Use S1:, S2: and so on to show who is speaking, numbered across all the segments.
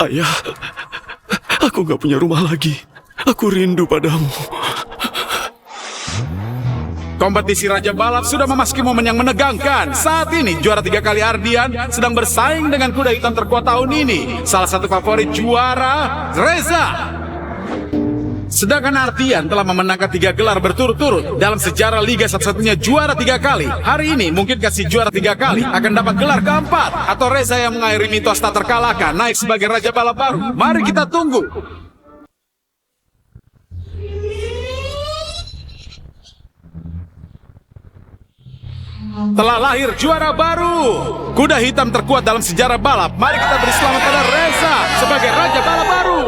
S1: Ayah, aku gak punya rumah lagi. Aku rindu padamu.
S2: Kompetisi Raja Balap sudah memasuki momen yang menegangkan. Saat ini juara 3 kali Ardian sedang bersaing dengan kuda hitam terkuat tahun ini. Salah satu favorit juara, Reza. Sedangkan Ardian telah memenangkan 3 gelar berturut-turut dalam sejarah Liga satu-satunya juara 3 kali. Hari ini mungkin kasih juara 3 kali akan dapat gelar keempat. Atau Reza yang mengakhiri mitos tak terkalahkan naik sebagai Raja Balap baru. Mari kita tunggu. Telah lahir juara baru, kuda hitam terkuat dalam sejarah balap. Mari kita beri selamat pada Reza sebagai Raja Balap baru.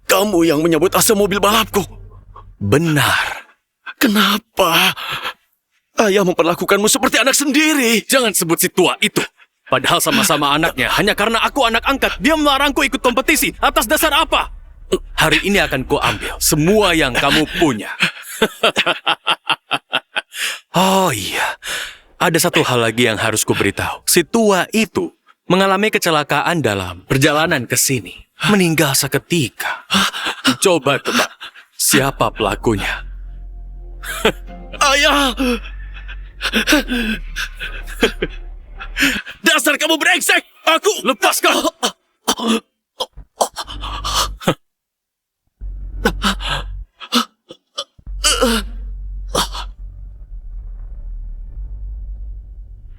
S1: Kamu yang menyambut asa mobil balapku.
S3: Benar.
S1: Kenapa? Ayah memperlakukanmu seperti anak sendiri.
S3: Jangan sebut si tua itu. Padahal sama-sama anaknya. Hanya karena aku anak angkat, dia melarangku ikut kompetisi. Atas dasar apa? Hari ini akan kuambil semua yang kamu punya. Oh iya. Ada satu hal lagi yang harus kuberitahu. Si tua itu mengalami kecelakaan dalam perjalanan ke sini. Meninggal seketika. Coba tebak, siapa pelakunya?
S1: Ayah! Dasar kamu brengsek! Aku...
S3: Lepaskan!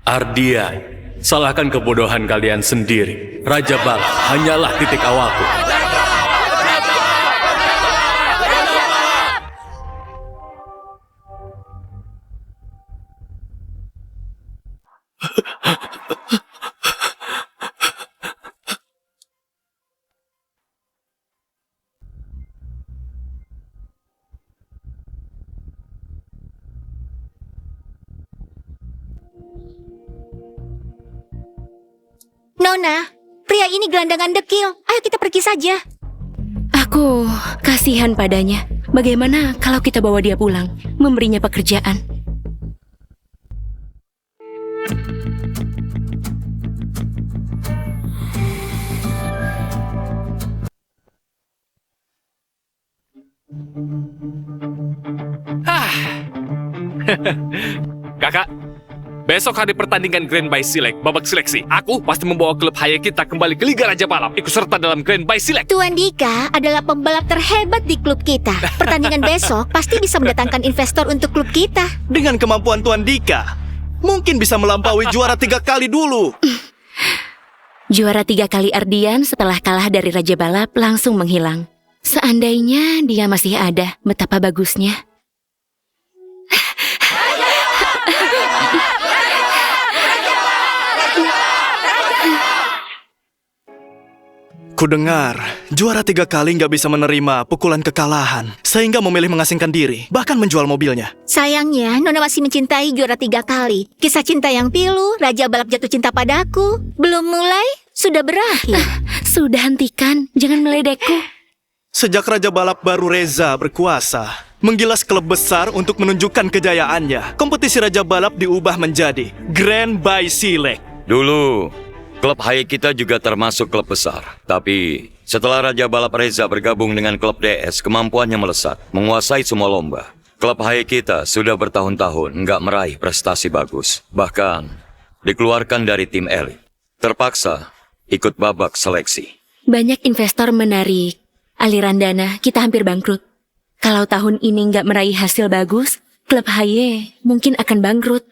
S3: Ardian, salahkan kebodohan kalian sendiri. Raja Balap hanyalah titik awalku.
S4: Nona, pria ini gelandangan dekil. Ayo kita pergi saja.
S5: Aku kasihan padanya. Bagaimana kalau kita bawa dia pulang, memberinya pekerjaan?
S6: Kakak, besok hari pertandingan Grand Bay Select, babak seleksi. Aku pasti membawa klub Haye kita kembali ke Liga Raja Balap, ikut serta dalam Grand Bay Select.
S4: Tuan Dika adalah pembalap terhebat di klub kita. Pertandingan besok pasti bisa mendatangkan investor untuk klub kita.
S7: Dengan kemampuan Tuan Dika, mungkin bisa melampaui juara 3 kali dulu.
S5: Juara 3 kali Ardian setelah kalah dari Raja Balap langsung menghilang. Seandainya dia masih ada, betapa bagusnya.
S7: Kudengar, juara 3 kali nggak bisa menerima pukulan kekalahan, sehingga memilih mengasingkan diri, bahkan menjual mobilnya.
S4: Sayangnya, Nona masih mencintai juara 3 kali. Kisah cinta yang pilu, Raja Balap jatuh cinta padaku. Belum mulai, sudah berakhir.
S5: Sudah hentikan, jangan meledekku.
S7: Sejak Raja Balap baru Reza berkuasa, menggilas klub besar untuk menunjukkan kejayaannya, kompetisi Raja Balap diubah menjadi Grand Bay Select.
S8: Dulu, klub Haye kita juga termasuk klub besar. Tapi setelah Raja Balap Reza bergabung dengan klub DS, kemampuannya melesat, menguasai semua lomba. Klub Haye kita sudah bertahun-tahun nggak meraih prestasi bagus. Bahkan dikeluarkan dari tim elit. Terpaksa ikut babak seleksi.
S5: Banyak investor menarik aliran dana, kita hampir bangkrut. Kalau tahun ini nggak meraih hasil bagus, klub Haye mungkin akan bangkrut.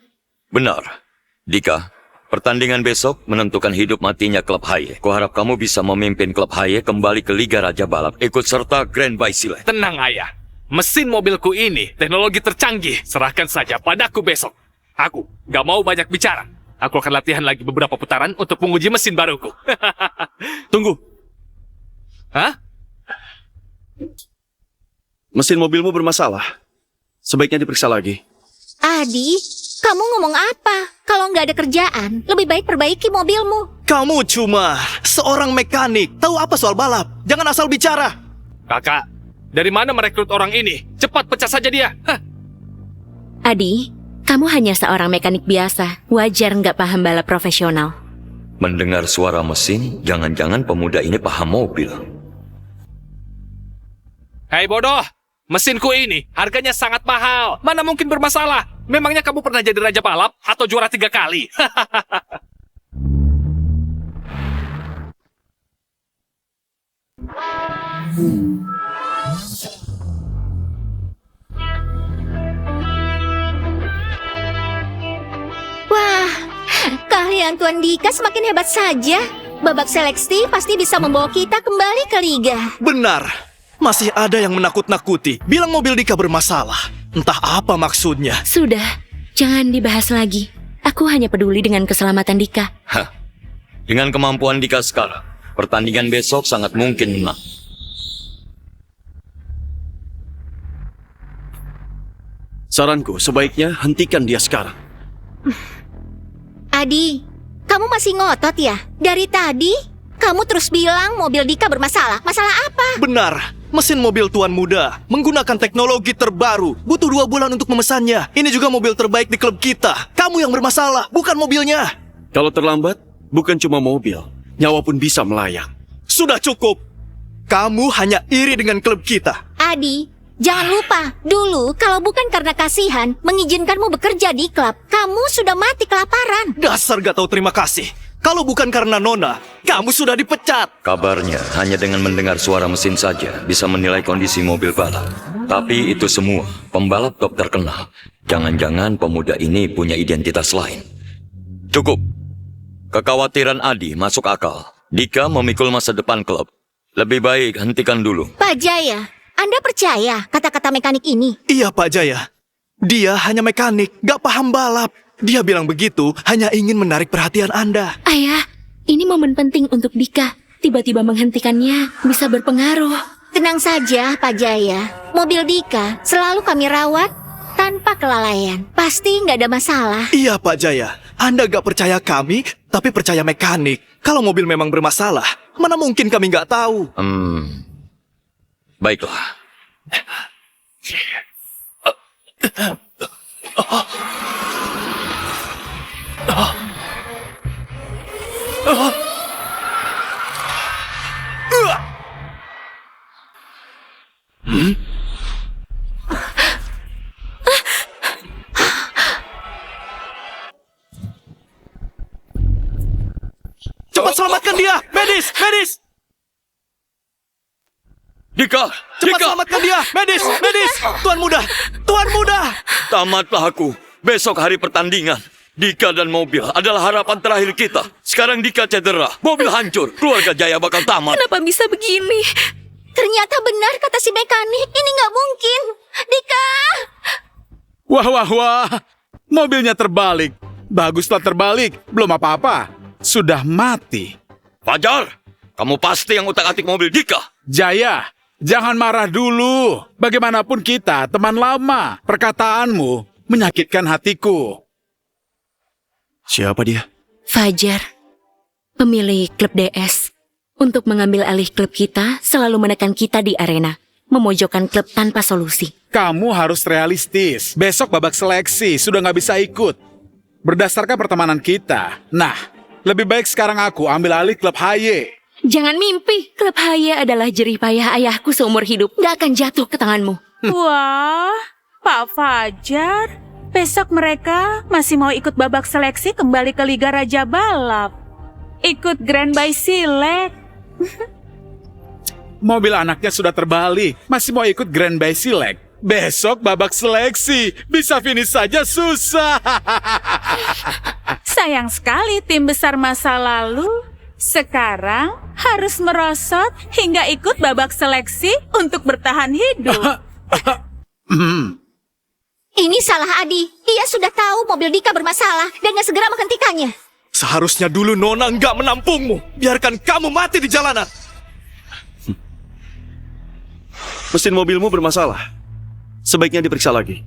S8: Benar. Dika, pertandingan besok menentukan hidup matinya klub Haye. Kuharap kamu bisa memimpin klub Haye kembali ke Liga Raja Balap, ikut serta Grand Bay Select.
S6: Tenang ayah, mesin mobilku ini teknologi tercanggih. Serahkan saja padaku besok. Aku gak mau banyak bicara. Aku akan latihan lagi beberapa putaran untuk menguji mesin baruku.
S1: Tunggu.
S6: Hah?
S1: Mesin mobilmu bermasalah. Sebaiknya diperiksa lagi.
S4: Adi, kamu ngomong apa? Kalau nggak ada kerjaan, lebih baik perbaiki mobilmu.
S7: Kamu cuma seorang mekanik. Tahu apa soal balap? Jangan asal bicara.
S6: Kakak, dari mana merekrut orang ini? Cepat pecah saja dia. Hah.
S5: Adi, kamu hanya seorang mekanik biasa. Wajar nggak paham balap profesional.
S8: Mendengar suara mesin, jangan-jangan pemuda ini paham mobil.
S6: Hei bodoh, mesinku ini harganya sangat mahal. Mana mungkin bermasalah? Memangnya kamu pernah jadi raja balap atau juara 3 kali?
S4: Wah, keahlian Tuan Dika semakin hebat saja. Babak seleksi pasti bisa membawa kita kembali ke liga.
S7: Benar. Masih ada yang menakut-nakuti. Bilang mobil Dika bermasalah. Entah apa maksudnya.
S5: Sudah, jangan dibahas lagi. Aku hanya peduli dengan keselamatan Dika.
S8: Hah. Dengan kemampuan Dika sekarang, pertandingan besok sangat mungkin menang.
S1: Saranku, sebaiknya hentikan dia sekarang.
S4: Adi, kamu masih ngotot ya? Dari tadi, kamu terus bilang mobil Dika bermasalah. Masalah apa?
S7: Benar. Mesin mobil tuan muda menggunakan teknologi terbaru. Butuh 2 bulan untuk memesannya. Ini juga mobil terbaik di klub kita. Kamu yang bermasalah, bukan mobilnya.
S1: Kalau terlambat, bukan cuma mobil, nyawa pun bisa melayang.
S7: Sudah cukup. Kamu hanya iri dengan klub kita.
S4: Adi, jangan lupa, dulu kalau bukan karena kasihan mengizinkanmu bekerja di klub, kamu sudah mati kelaparan.
S7: Dasar gak tahu terima kasih. Kalau bukan karena Nona, kamu sudah dipecat.
S8: Kabarnya hanya dengan mendengar suara mesin saja bisa menilai kondisi mobil balap. Tapi itu semua pembalap top terkenal. Jangan-jangan pemuda ini punya identitas lain. Cukup. Kekhawatiran Adi masuk akal. Dika memikul masa depan klub. Lebih baik hentikan dulu.
S4: Pak Jaya, Anda percaya kata-kata mekanik ini?
S7: Iya Pak Jaya. Dia hanya mekanik, gak paham balap. Dia bilang begitu hanya ingin menarik perhatian Anda.
S5: Ayah, ini momen penting untuk Dika. Tiba-tiba menghentikannya bisa berpengaruh.
S4: Tenang saja, Pak Jaya. Mobil Dika selalu kami rawat tanpa kelalaian. Pasti nggak ada masalah.
S7: Iya Pak Jaya. Anda gak percaya kami, tapi percaya mekanik. Kalau mobil memang bermasalah, mana mungkin kami gak tahu.
S8: Baiklah.
S7: Cepat selamatkan dia! Medis! Medis!
S8: Dika!
S7: Cepat
S8: Dika!
S7: selamatkan dia! Medis! Medis! Tuan muda! Tuan muda!
S8: Tamatlah aku. Besok hari pertandingan. Dika dan mobil adalah harapan terakhir kita. Sekarang Dika cedera, mobil hancur, keluarga Jaya bakal tamat.
S5: Kenapa bisa begini?
S4: Ternyata benar kata si mekanik. Ini nggak mungkin. Dika!
S2: Wah, wah, wah. Mobilnya terbalik. Baguslah terbalik. Belum apa-apa. Sudah mati.
S8: Fajar, kamu pasti yang utak-atik mobil Dika.
S2: Jaya, jangan marah dulu. Bagaimanapun kita teman lama. Perkataanmu menyakitkan hatiku.
S1: Siapa dia?
S5: Fajar, pemilik klub DS. Untuk mengambil alih klub kita, selalu menekan kita di arena. Memojokkan klub tanpa solusi.
S2: Kamu harus realistis. Besok babak seleksi sudah nggak bisa ikut. Berdasarkan pertemanan kita. Nah, lebih baik sekarang aku ambil alih klub HY.
S5: Jangan mimpi, klub Haya adalah jerih payah ayahku seumur hidup. Gak akan jatuh ke tanganmu.
S9: Wah, Pak Fajar. Besok mereka masih mau ikut babak seleksi kembali ke Liga Raja Balap. Ikut Grand by Select.
S2: Mobil anaknya sudah terbalik. Masih mau ikut Grand by Select. Besok babak seleksi. Bisa finish saja susah.
S9: Sayang sekali tim besar masa lalu sekarang harus merosot hingga ikut babak seleksi untuk bertahan hidup.
S4: Ini salah Adi. Dia sudah tahu mobil Dika bermasalah dan nggak segera menghentikannya.
S7: Seharusnya dulu Nona nggak menampungmu. Biarkan kamu mati di jalanan.
S1: Mesin mobilmu bermasalah. Sebaiknya diperiksa lagi.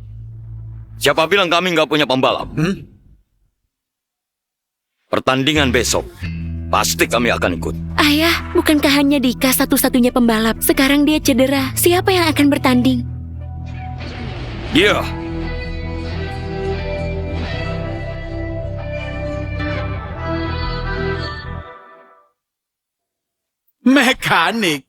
S8: Siapa bilang kami nggak punya pembalap? Pertandingan besok. pasti kami akan ikut.
S5: Ayah, bukankah hanya Dika satu-satunya pembalap? Sekarang dia cedera. Siapa yang akan bertanding?
S8: Dia.
S2: Mekanik.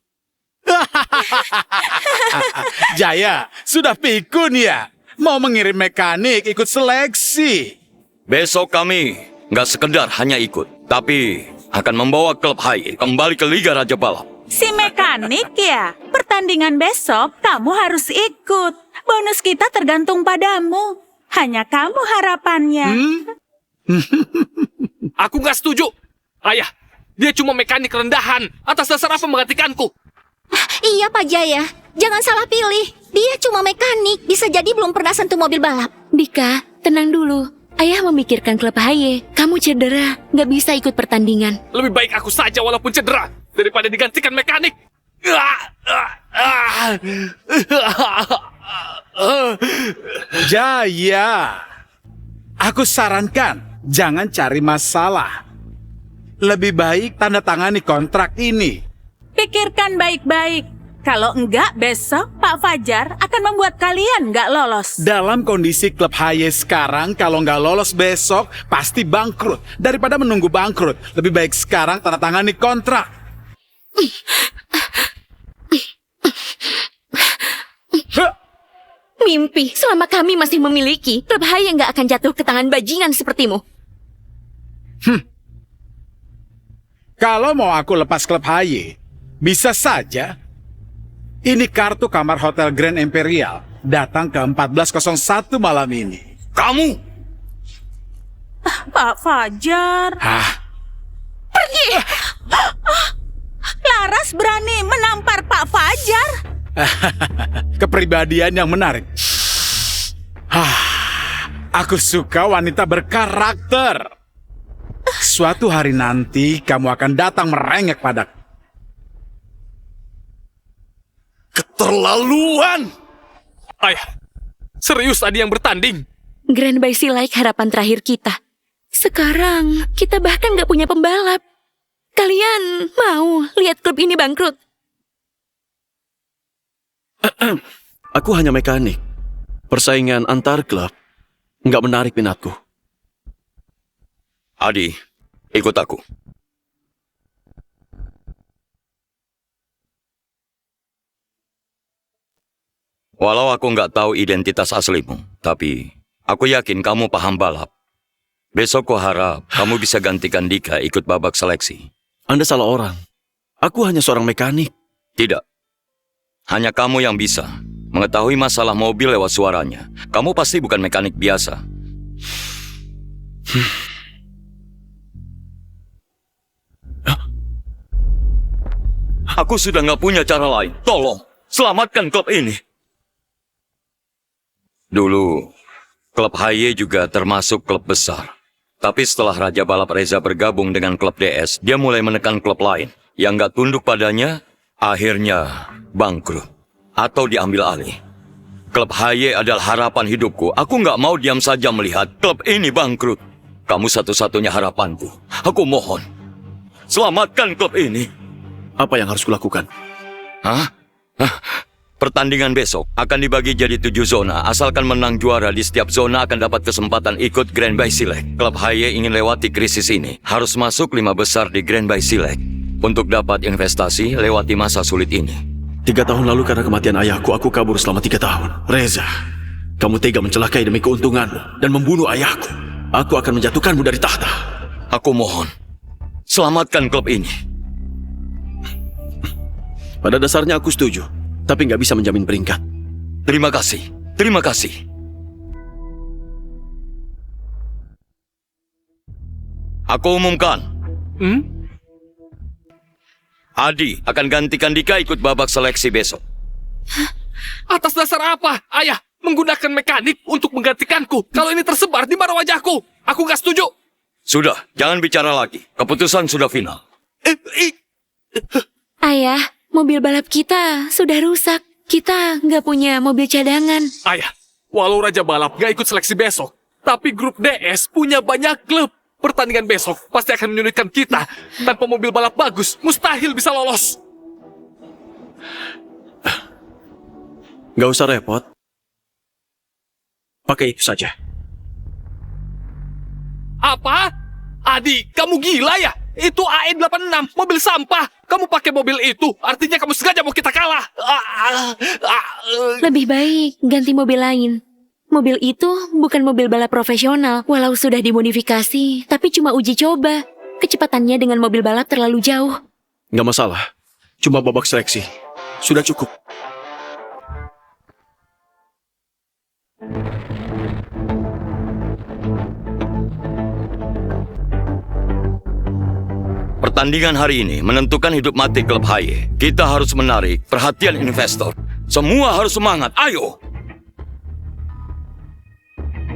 S2: Jaya, sudah pikun ya? Mau mengirim mekanik ikut seleksi.
S8: Besok kami nggak sekedar hanya ikut, tapi akan membawa klub HY kembali ke Liga Raja Balap.
S9: Si mekanik ya? Pertandingan besok kamu harus ikut. Bonus kita tergantung padamu. Hanya kamu harapannya.
S6: Aku nggak setuju. Ayah, dia cuma mekanik rendahan. Atas dasar apa menggantikanku?
S4: Iya, Pak Jaya. Jangan salah pilih. Dia cuma mekanik. Bisa jadi belum pernah sentuh mobil balap.
S5: Dika, tenang dulu. Ayah memikirkan klub HY. Kamu cedera, nggak bisa ikut pertandingan.
S6: Lebih baik aku saja walaupun cedera daripada digantikan mekanik.
S2: Jaya, aku sarankan jangan cari masalah. Lebih baik tanda tangani kontrak ini.
S9: Pikirkan baik-baik. Kalau enggak, besok Pak Fajar akan membuat kalian nggak lolos.
S2: Dalam kondisi klub HY sekarang, kalau nggak lolos besok, pasti bangkrut. Daripada menunggu bangkrut, lebih baik sekarang tanda tangani kontrak.
S5: Mimpi, selama kami masih memiliki, klub HY nggak akan jatuh ke tangan bajingan sepertimu.
S2: Kalau mau aku lepas klub HY, bisa saja. Ini kartu kamar Hotel Grand Imperial. Datang ke 1401 malam ini.
S8: Kamu?
S9: Pak Fajar.
S2: Hah?
S9: Pergi! Laras berani menampar Pak Fajar.
S2: Kepribadian yang menarik. Aku suka wanita berkarakter. Suatu hari nanti kamu akan datang merengek padaku.
S8: Keterlaluan!
S6: Ayah, serius tadi yang bertanding?
S5: Grand Bike Like harapan terakhir kita. Sekarang, kita bahkan nggak punya pembalap. Kalian mau lihat klub ini bangkrut?
S1: Aku hanya mekanik. Persaingan antar klub nggak menarik minatku.
S8: Adi, ikut aku. Walau aku nggak tahu identitas aslimu, tapi aku yakin kamu paham balap. Besok ku harap kamu bisa gantikan Dika ikut babak seleksi.
S1: Anda salah orang. Aku hanya seorang mekanik.
S8: Tidak. Hanya kamu yang bisa mengetahui masalah mobil lewat suaranya. Kamu pasti bukan mekanik biasa. Aku sudah nggak punya cara lain. Tolong, selamatkan klub ini. Dulu, klub HY juga termasuk klub besar. Tapi setelah Raja Balap Reza bergabung dengan klub DS, dia mulai menekan klub lain. Yang nggak tunduk padanya, akhirnya bangkrut. Atau diambil alih. Klub HY adalah harapan hidupku. Aku nggak mau diam saja melihat klub ini bangkrut. Kamu satu-satunya harapanku. Aku mohon, selamatkan klub ini.
S1: Apa yang harus kulakukan?
S8: Hah? Pertandingan besok akan dibagi jadi 7 zona. Asalkan menang juara di setiap zona akan dapat kesempatan ikut Grand Bike Select. Klub HY ingin lewati krisis ini, harus masuk 5 besar di Grand Bike Select. Untuk dapat investasi lewati masa sulit ini.
S1: 3 tahun lalu karena kematian ayahku, aku kabur selama 3 tahun. Reza, kamu tega mencelakai demi keuntunganmu dan membunuh ayahku. Aku akan menjatuhkanmu dari tahta.
S8: Aku mohon, selamatkan klub ini.
S1: Pada dasarnya aku setuju, tapi nggak bisa menjamin peringkat.
S8: Terima kasih, terima kasih. Aku umumkan. Adi akan gantikan Dika ikut babak seleksi besok.
S6: Atas dasar apa, ayah, menggunakan mekanik untuk menggantikanku? Kalau ini tersebar di mana wajahku? Aku nggak setuju.
S8: Sudah, jangan bicara lagi. Keputusan sudah final.
S5: Ayah, mobil balap kita sudah rusak. Kita nggak punya mobil cadangan.
S6: Ayah, walau Raja Balap nggak ikut seleksi besok, tapi grup DS punya banyak klub. Pertandingan besok pasti akan menyulitkan kita. Tanpa mobil balap bagus, mustahil bisa lolos.
S1: Gak usah repot. Pakai itu saja.
S6: Apa? Adi, kamu gila ya? Itu AE86, mobil sampah. Kamu pakai mobil itu, artinya kamu sengaja mau kita kalah.
S5: Lebih baik ganti mobil lain. Mobil itu bukan mobil balap profesional. Walau sudah dimodifikasi, tapi cuma uji coba. Kecepatannya dengan mobil balap terlalu jauh.
S1: Gak masalah. Cuma babak seleksi. Sudah cukup.
S8: Pertandingan hari ini menentukan hidup mati klub HY. Kita harus menarik perhatian investor. Semua harus semangat, ayo!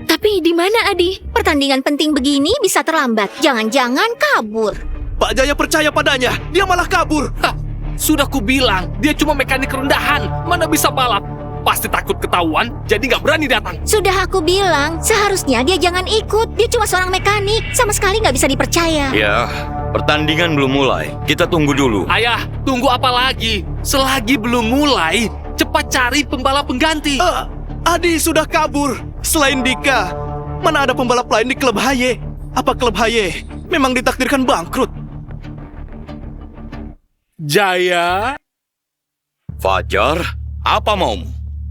S5: Tapi di mana Adi?
S4: Pertandingan penting begini bisa terlambat. Jangan-jangan kabur.
S7: Pak Jaya percaya padanya, dia malah kabur.
S6: Hah, sudah kubilang, dia cuma mekanik rendahan. Mana bisa balap? Pasti takut ketahuan, jadi nggak berani datang.
S4: Sudah aku bilang, seharusnya dia jangan ikut. Dia cuma seorang mekanik, sama sekali nggak bisa dipercaya.
S8: Ya, pertandingan belum mulai. Kita tunggu dulu.
S6: Ayah, tunggu apa lagi? Selagi belum mulai, cepat cari pembalap pengganti.
S7: Adi sudah kabur. Selain Dika, mana ada pembalap lain di klub HY? Apa klub HY memang ditakdirkan bangkrut?
S2: Jaya,
S8: Fajar, apa maumu?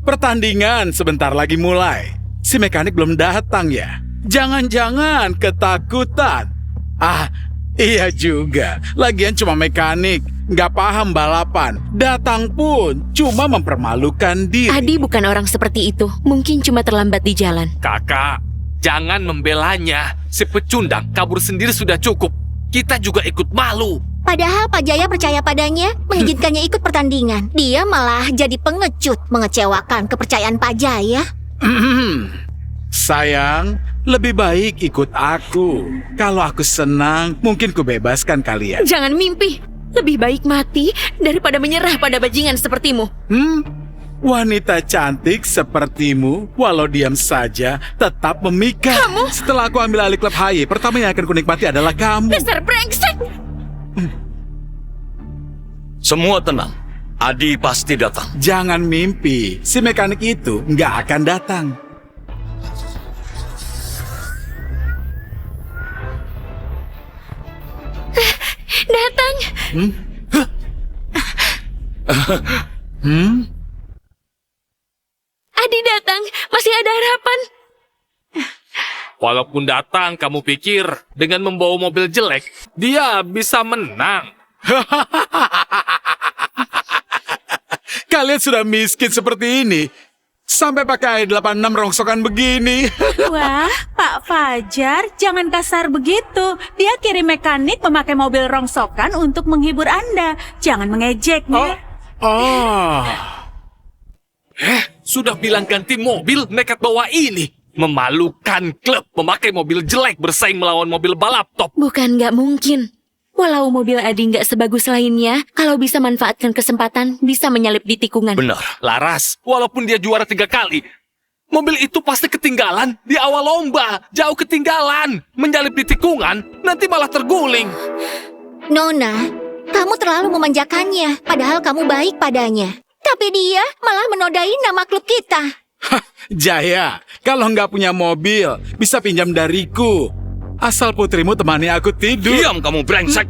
S2: pertandingan sebentar lagi mulai. Si mekanik belum datang ya? Jangan-jangan ketakutan. Ah, iya juga. Lagian cuma mekanik, nggak paham balapan. Datang pun cuma mempermalukan diri.
S5: Adi bukan orang seperti itu. Mungkin cuma terlambat di jalan.
S6: Kakak, jangan membelanya. Si pecundang kabur sendiri sudah cukup. Kita juga ikut malu.
S4: Padahal Pak Jaya percaya padanya, mengizinkannya ikut pertandingan. Dia malah jadi pengecut, mengecewakan kepercayaan Pak Jaya.
S2: Sayang, lebih baik ikut aku. Kalau aku senang, mungkin ku bebaskan kalian.
S5: Jangan mimpi. Lebih baik mati daripada menyerah pada bajingan sepertimu.
S2: Wanita cantik sepertimu, walau diam saja, tetap memikat.
S5: Kamu?
S2: Setelah aku ambil alih klub HY, pertama yang akan kunikmati adalah kamu.
S5: Dasar brengsek!
S8: Semua tenang. Adi pasti datang.
S2: Jangan mimpi, si mekanik itu nggak akan datang.
S5: Datang! Adi datang, masih ada harapan.
S6: Walaupun datang, kamu pikir dengan membawa mobil jelek, dia bisa menang.
S2: Kalian sudah miskin seperti ini, sampai pakai 86 rongsokan begini.
S9: Wah, Pak Fajar, jangan kasar begitu. Dia kirim mekanik memakai mobil rongsokan untuk menghibur Anda. Jangan mengejeknya.
S6: Sudah bilang ganti mobil, nekat bawa ini. Memalukan klub memakai mobil jelek bersaing melawan mobil balap top.
S5: Bukan nggak mungkin. Walau mobil Adi nggak sebagus lainnya, kalau bisa manfaatkan kesempatan, bisa menyalip di tikungan.
S8: Benar.
S6: Laras, walaupun dia juara 3 kali, mobil itu pasti ketinggalan di awal lomba. Jauh ketinggalan. Menyalip di tikungan, nanti malah terguling.
S4: Nona, kamu terlalu memanjakannya, padahal kamu baik padanya. Tapi dia malah menodai nama klub kita.
S2: Jaya, kalau nggak punya mobil, bisa pinjam dariku. Asal putrimu temani aku tidur.
S8: Diam kamu brengsek.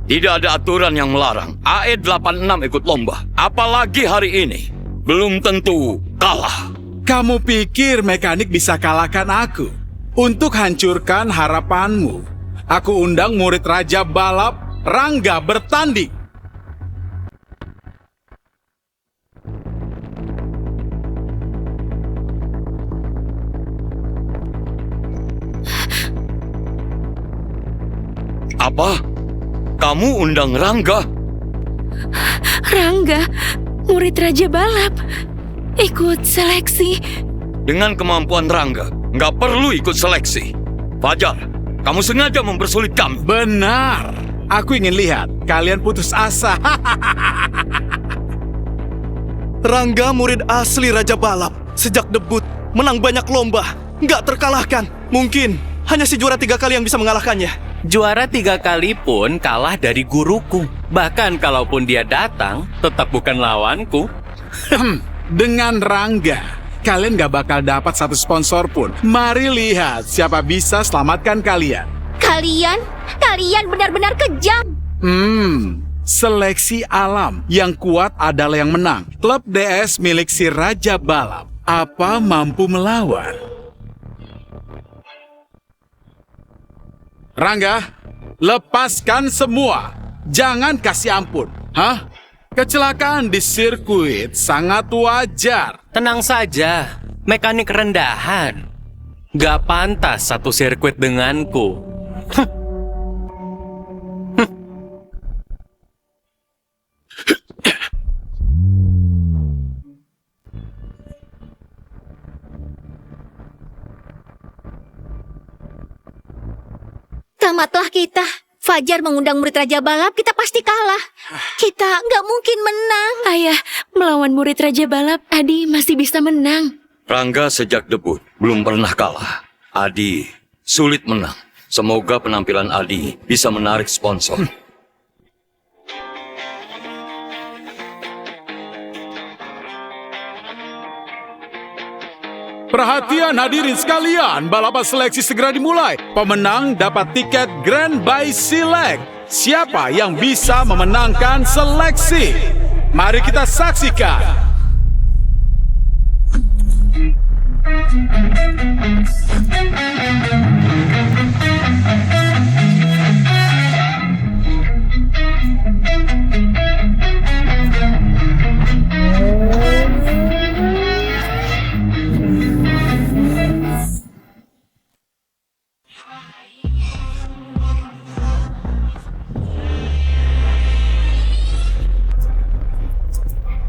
S8: Tidak ada aturan yang melarang AE86 ikut lomba. Apalagi hari ini. Belum tentu kalah.
S2: Kamu pikir mekanik bisa kalahkan aku? Untuk hancurkan harapanmu, aku undang murid Raja Balap, Rangga, bertanding.
S8: Apa? Kamu undang Rangga?
S5: Rangga, murid Raja Balap, ikut seleksi.
S8: Dengan kemampuan Rangga, nggak perlu ikut seleksi. Fajar, kamu sengaja mempersulit kami.
S2: Benar. Aku ingin lihat kalian putus asa.
S7: Rangga murid asli Raja Balap. Sejak debut, menang banyak lomba. Nggak terkalahkan. Mungkin Hanya si juara 3 kali yang bisa mengalahkannya.
S3: Juara 3 kali pun kalah dari guruku. Bahkan kalaupun dia datang, tetap bukan lawanku.
S2: Dengan Rangga, kalian gak bakal dapat satu sponsor pun. Mari lihat siapa bisa selamatkan kalian.
S4: Kalian benar-benar kejam.
S2: Seleksi alam yang kuat adalah yang menang. Klub DS milik si Raja Balap. Apa mampu melawan? Rangga, lepaskan semua. Jangan kasih ampun. Hah? Kecelakaan di sirkuit sangat wajar.
S3: Tenang saja, mekanik rendahan. Gak pantas satu sirkuit denganku.
S4: Tamatlah kita. Fajar mengundang murid Raja Balap, kita pasti kalah. Kita nggak mungkin menang.
S5: Ayah, melawan murid Raja Balap, Adi masih bisa menang.
S8: Rangga sejak debut belum pernah kalah. Adi sulit menang. Semoga penampilan Adi bisa menarik sponsor.
S2: Perhatian hadirin sekalian, balapan seleksi segera dimulai. Pemenang dapat tiket Grand by Select. Siapa yang bisa memenangkan seleksi? Mari kita saksikan.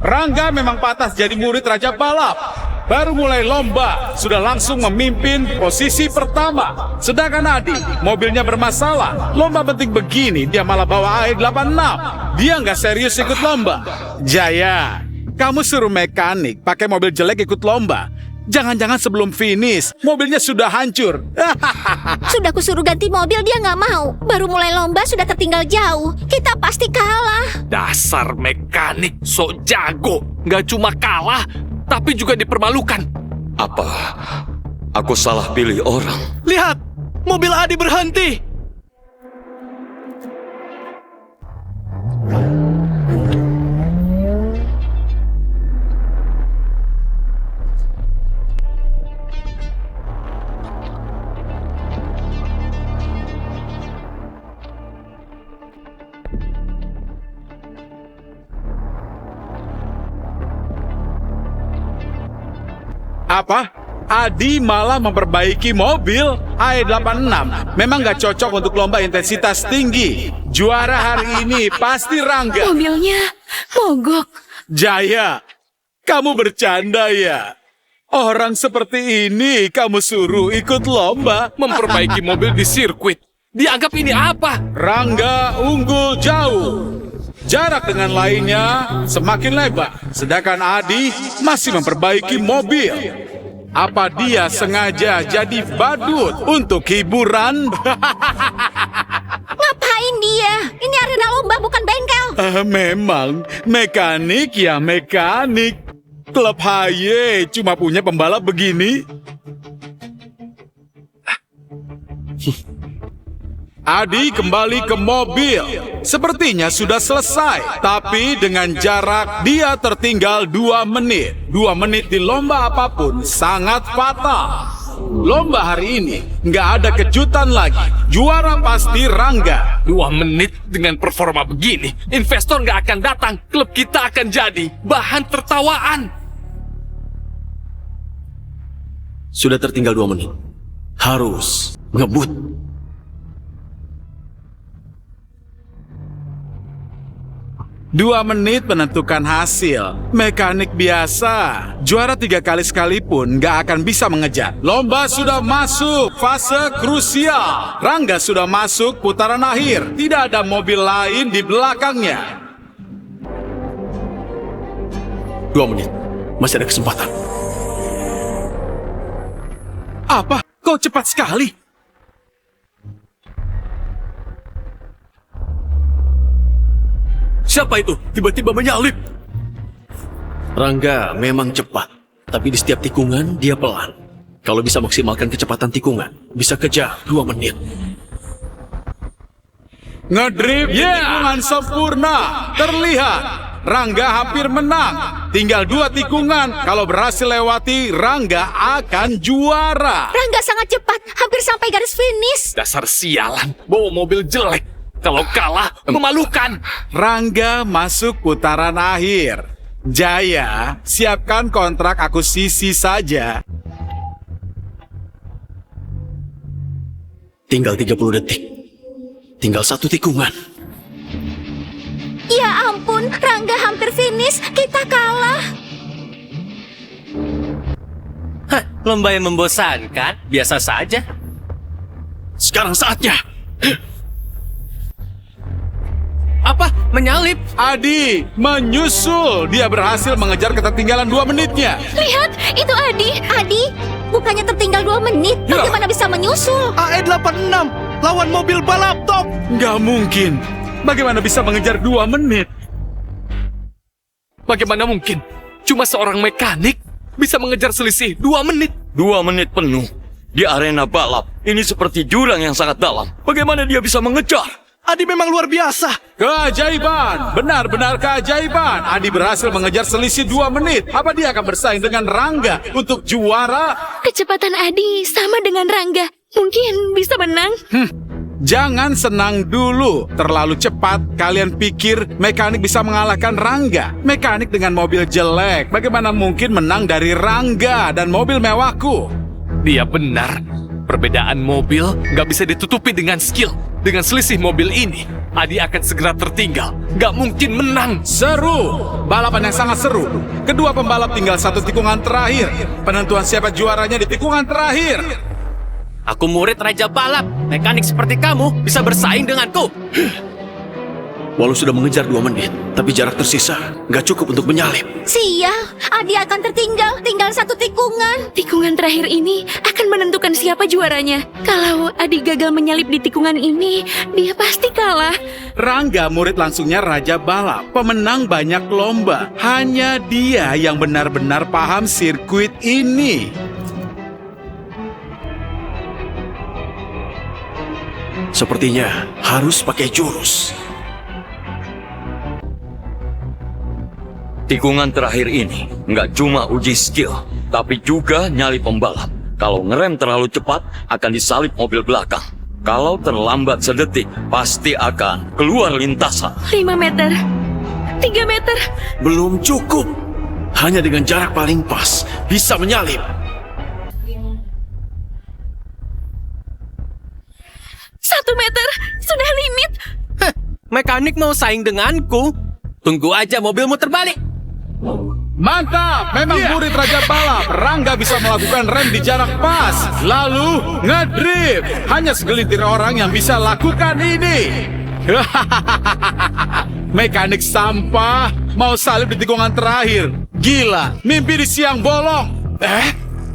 S2: Rangga memang pantas jadi murid Raja Balap. Baru mulai lomba, sudah langsung memimpin posisi pertama. Sedangkan Adi, mobilnya bermasalah. Lomba penting begini, dia malah bawa AE86. Dia nggak serius ikut lomba. Jaya, kamu suruh mekanik pakai mobil jelek ikut lomba. Jangan-jangan sebelum finish, mobilnya sudah hancur.
S4: Sudah kusuruh ganti mobil, dia nggak mau. Baru mulai lomba sudah tertinggal jauh. Kita pasti kalah.
S6: Dasar mekanik sok jago. Nggak cuma kalah, tapi juga dipermalukan.
S8: Apa aku salah pilih orang?
S7: Lihat, mobil Adi berhenti.
S2: Apa? Adi malah memperbaiki mobil AE86. Memang gak cocok untuk lomba intensitas tinggi. Juara hari ini pasti Rangga.
S5: Mobilnya mogok.
S2: Jaya, kamu bercanda ya? Orang seperti ini kamu suruh ikut lomba?
S6: Memperbaiki mobil di sirkuit. Dianggap ini apa?
S2: Rangga unggul jauh. Jarak dengan lainnya semakin lebar. Sedangkan Adi masih memperbaiki mobil. Apa dia sengaja jadi badut untuk hiburan?
S4: Ngapain dia? Ini arena lomba bukan bengkel.
S2: Memang, mekanik ya mekanik. Klub HY cuma punya pembalap begini. Adi kembali ke mobil. Sepertinya sudah selesai. Tapi dengan jarak dia tertinggal 2 menit. 2 menit di lomba apapun sangat fatal. Lomba hari ini nggak ada kejutan lagi. Juara pasti Rangga.
S6: 2 menit dengan performa begini. Investor nggak akan datang. Klub kita akan jadi bahan tertawaan.
S1: Sudah tertinggal 2 menit. Harus ngebut.
S2: Dua menit menentukan hasil. Mekanik biasa. Juara 3 kali sekalipun gak akan bisa mengejar. Lomba sudah masuk fase krusial. Rangga sudah masuk putaran akhir. Tidak ada mobil lain di belakangnya.
S1: 2 menit. Masih ada kesempatan.
S2: Apa? Kau cepat sekali.
S3: Siapa itu? Tiba-tiba menyalip.
S1: Rangga memang cepat, tapi di setiap tikungan dia pelan. Kalau bisa maksimalkan kecepatan tikungan, bisa kejar 2 menit.
S2: Ngedrift di tikungan sempurna. Terlihat Rangga hampir menang. Tinggal 2 tikungan. Kalau berhasil lewati, Rangga akan juara.
S4: Rangga sangat cepat, hampir sampai garis finish.
S6: Dasar sialan, bawa mobil jelek. Kalau kalah, memalukan.
S2: Rangga masuk putaran akhir. Jaya, siapkan kontrak akuisisi saja.
S1: Tinggal 30 detik. Tinggal 1 tikungan.
S4: Ya ampun, Rangga hampir finish. Kita kalah.
S3: Hah, lomba yang membosankan. Biasa saja.
S1: Sekarang saatnya.
S3: Apa? Menyalip?
S2: Adi menyusul. Dia berhasil mengejar ketertinggalan 2 menitnya.
S5: Lihat, itu Adi.
S4: Adi, bukannya tertinggal 2 menit. Bagaimana bisa menyusul?
S7: AE86 lawan mobil balap top.
S2: Nggak mungkin. Bagaimana bisa mengejar 2 menit?
S6: Bagaimana mungkin? Cuma seorang mekanik bisa mengejar selisih 2 menit.
S8: 2 menit penuh di arena balap. Ini seperti jurang yang sangat dalam. Bagaimana dia bisa mengejar?
S7: Adi memang luar biasa.
S2: Keajaiban, benar-benar keajaiban. Adi berhasil mengejar selisih 2 menit. Apa dia akan bersaing dengan Rangga untuk juara?
S5: Kecepatan Adi sama dengan Rangga. Mungkin bisa menang.
S2: Jangan senang dulu. Terlalu cepat, kalian pikir mekanik bisa mengalahkan Rangga. Mekanik dengan mobil jelek, bagaimana mungkin menang dari Rangga dan mobil mewahku?
S6: Dia benar. Perbedaan mobil nggak bisa ditutupi dengan skill. Dengan selisih mobil ini, Adi akan segera tertinggal. Nggak mungkin menang.
S2: Seru, balapan yang sangat seru. Kedua pembalap tinggal 1 tikungan terakhir. Penentuan siapa juaranya di tikungan terakhir.
S3: Aku murid Raja Balap. Mekanik seperti kamu bisa bersaing denganku.
S1: Walau sudah mengejar 2 menit, tapi jarak tersisa nggak cukup untuk menyalip.
S4: Sial, Adi akan tertinggal. Tinggal 1 tikungan.
S5: Tikungan terakhir ini akan menentukan siapa juaranya. Kalau Adi gagal menyalip di tikungan ini, dia pasti kalah.
S2: Rangga murid langsungnya Raja Balap, pemenang banyak lomba. Hanya dia yang benar-benar paham sirkuit ini.
S1: Sepertinya harus pakai jurus.
S8: Tikungan terakhir ini nggak cuma uji skill, tapi juga nyali pembalap. Kalau ngerem terlalu cepat, akan disalip mobil belakang. Kalau terlambat sedetik, pasti akan keluar lintasan.
S5: 5 meter. 3 meter.
S1: Belum cukup. Hanya dengan jarak paling pas, bisa menyalip.
S5: 1 meter. Sudah limit.
S3: Heh, mekanik mau saing denganku. Tunggu aja mobilmu terbalik.
S2: Mantap, memang murid Raja Balap. Rangga bisa melakukan rem di jarak pas, lalu ngedrift. Hanya segelintir orang yang bisa lakukan ini. Mekanik sampah mau salip di tikungan terakhir. Gila, mimpi di siang bolong.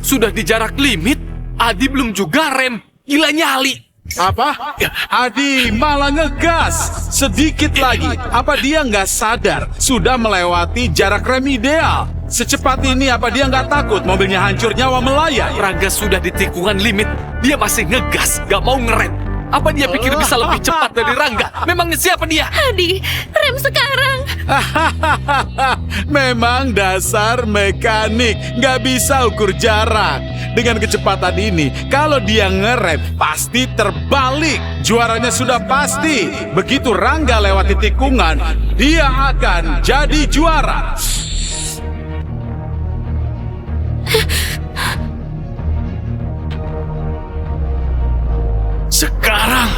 S6: Sudah di jarak limit, Adi belum juga rem. Gila nyali.
S2: Apa? Adi malah ngegas. Sedikit lagi. Apa dia nggak sadar sudah melewati jarak rem ideal? Secepat ini apa dia nggak takut mobilnya hancur nyawa melayang?
S6: Rangga sudah di tikungan limit. Dia masih ngegas, gak mau ngerem. Apa dia pikir bisa lebih cepat dari Rangga? Memangnya siapa dia?
S5: Adi, rem sekarang.
S2: Memang dasar mekanik nggak bisa ukur jarak. Dengan kecepatan ini, kalau dia ngerem pasti terbalik. Juaranya sudah pasti. Begitu Rangga lewati tikungan, dia akan jadi juara.
S1: Sekarang.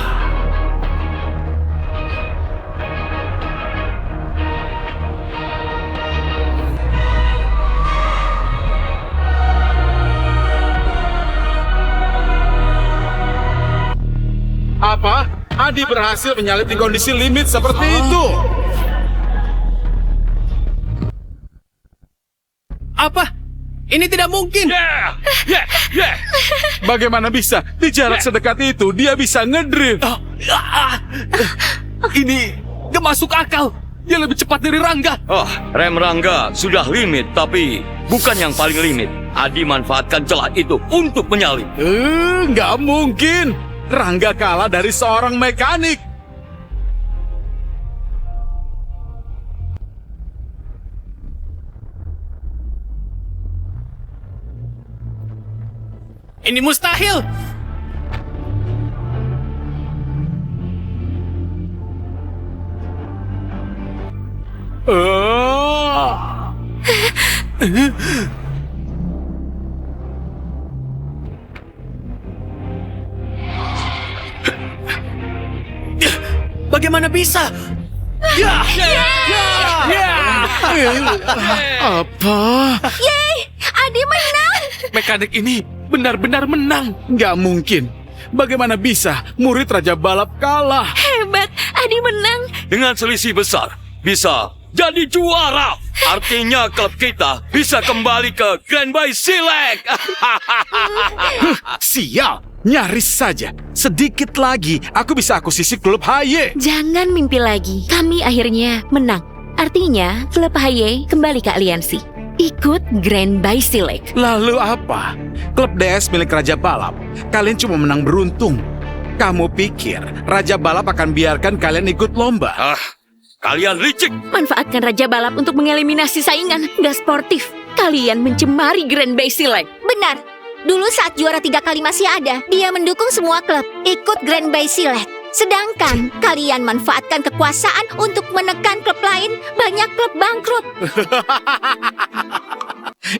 S2: Apa? Adi berhasil menyalip di kondisi limit seperti itu.
S3: Apa? Ini tidak mungkin.
S2: Bagaimana bisa? Di jarak sedekat itu, dia bisa ngedrift.
S6: Ini gak masuk akal. Dia lebih cepat dari Rangga.
S8: Rem Rangga sudah limit, tapi bukan yang paling limit. Adi manfaatkan celah itu untuk menyalip.
S2: Nggak mungkin. Rangga kalah dari seorang mekanik.
S6: Ini mustahil.
S3: Bagaimana bisa?
S2: Apa?
S4: Yeay, Adi menang.
S6: Mekanik ini benar-benar menang.
S2: Nggak mungkin. Bagaimana bisa murid Raja Balap kalah?
S5: Hebat, Adi menang.
S8: Dengan selisih besar, bisa jadi juara. Artinya klub kita bisa kembali ke Grand Bay Silek.
S2: Sial, nyaris saja. Sedikit lagi, aku bisa akuisisi klub HY.
S5: Jangan mimpi lagi. Kami akhirnya menang. Artinya, klub HY kembali ke aliansi. Ikut Grand Bay Silek.
S2: Lalu apa? Klub DS milik Raja Balap. Kalian cuma menang beruntung. Kamu pikir Raja Balap akan biarkan kalian ikut lomba?
S8: Kalian licik.
S5: Manfaatkan Raja Balap untuk mengeliminasi saingan. Gak sportif. Kalian mencemari Grand Bay Silek.
S4: Benar. Dulu saat juara 3 kali masih ada, dia mendukung semua klub ikut Grand Bay Silek. Sedangkan kalian manfaatkan kekuasaan untuk menekan klub lain, banyak klub bangkrut.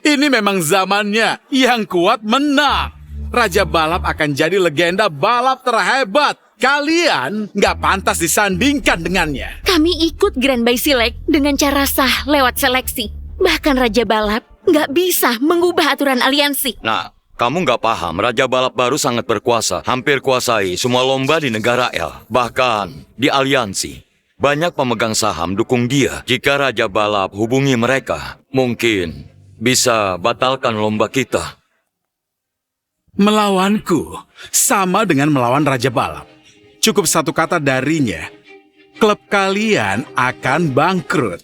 S2: Ini memang zamannya. Yang kuat menang. Raja Balap akan jadi legenda balap terhebat. Kalian nggak pantas disandingkan dengannya.
S5: Kami ikut Grand Bay Silek dengan cara sah lewat seleksi. Bahkan Raja Balap nggak bisa mengubah aturan aliansi.
S8: Nah, kamu nggak paham, Raja Balap baru sangat berkuasa, hampir kuasai semua lomba di negara L. Bahkan di aliansi, banyak pemegang saham dukung dia. Jika Raja Balap hubungi mereka, mungkin bisa batalkan lomba kita.
S2: Melawanku sama dengan melawan Raja Balap. Cukup satu kata darinya, klub kalian akan bangkrut.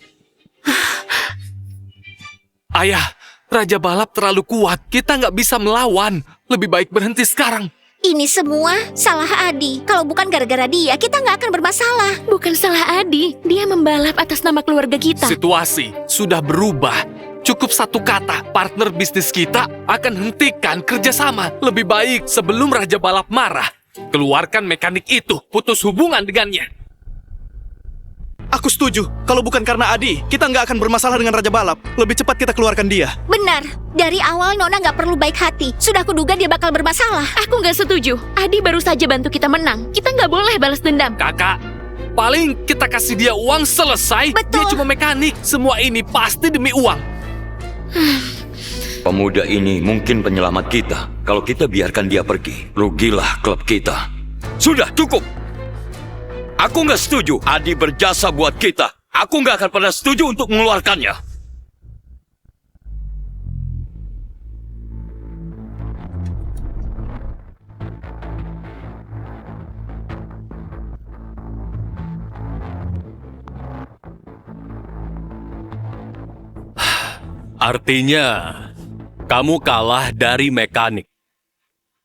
S6: Ayah, Raja Balap terlalu kuat. Kita nggak bisa melawan. Lebih baik berhenti sekarang.
S4: Ini semua salah Adi. Kalau bukan gara-gara dia, kita nggak akan bermasalah.
S5: Bukan salah Adi. Dia membalap atas nama keluarga kita.
S6: Situasi sudah berubah. Cukup satu kata, partner bisnis kita akan hentikan kerjasama. Lebih baik sebelum Raja Balap marah, keluarkan mekanik itu, putus hubungan dengannya.
S7: Aku setuju. Kalau bukan karena Adi, kita nggak akan bermasalah dengan Raja Balap. Lebih cepat kita keluarkan dia.
S4: Benar, dari awal Nona nggak perlu baik hati. Sudah kuduga dia bakal bermasalah.
S5: Aku nggak setuju. Adi baru saja bantu kita menang. Kita nggak boleh balas dendam.
S6: Kakak, paling kita kasih dia uang selesai.
S4: Betul.
S6: Dia cuma mekanik. Semua ini pasti demi uang.
S8: Pemuda ini mungkin penyelamat kita. Kalau kita biarkan dia pergi, rugilah klub kita. Sudah cukup. Aku nggak setuju Adi berjasa buat kita. Aku nggak akan pernah setuju untuk mengeluarkannya.
S3: Artinya, kamu kalah dari mekanik.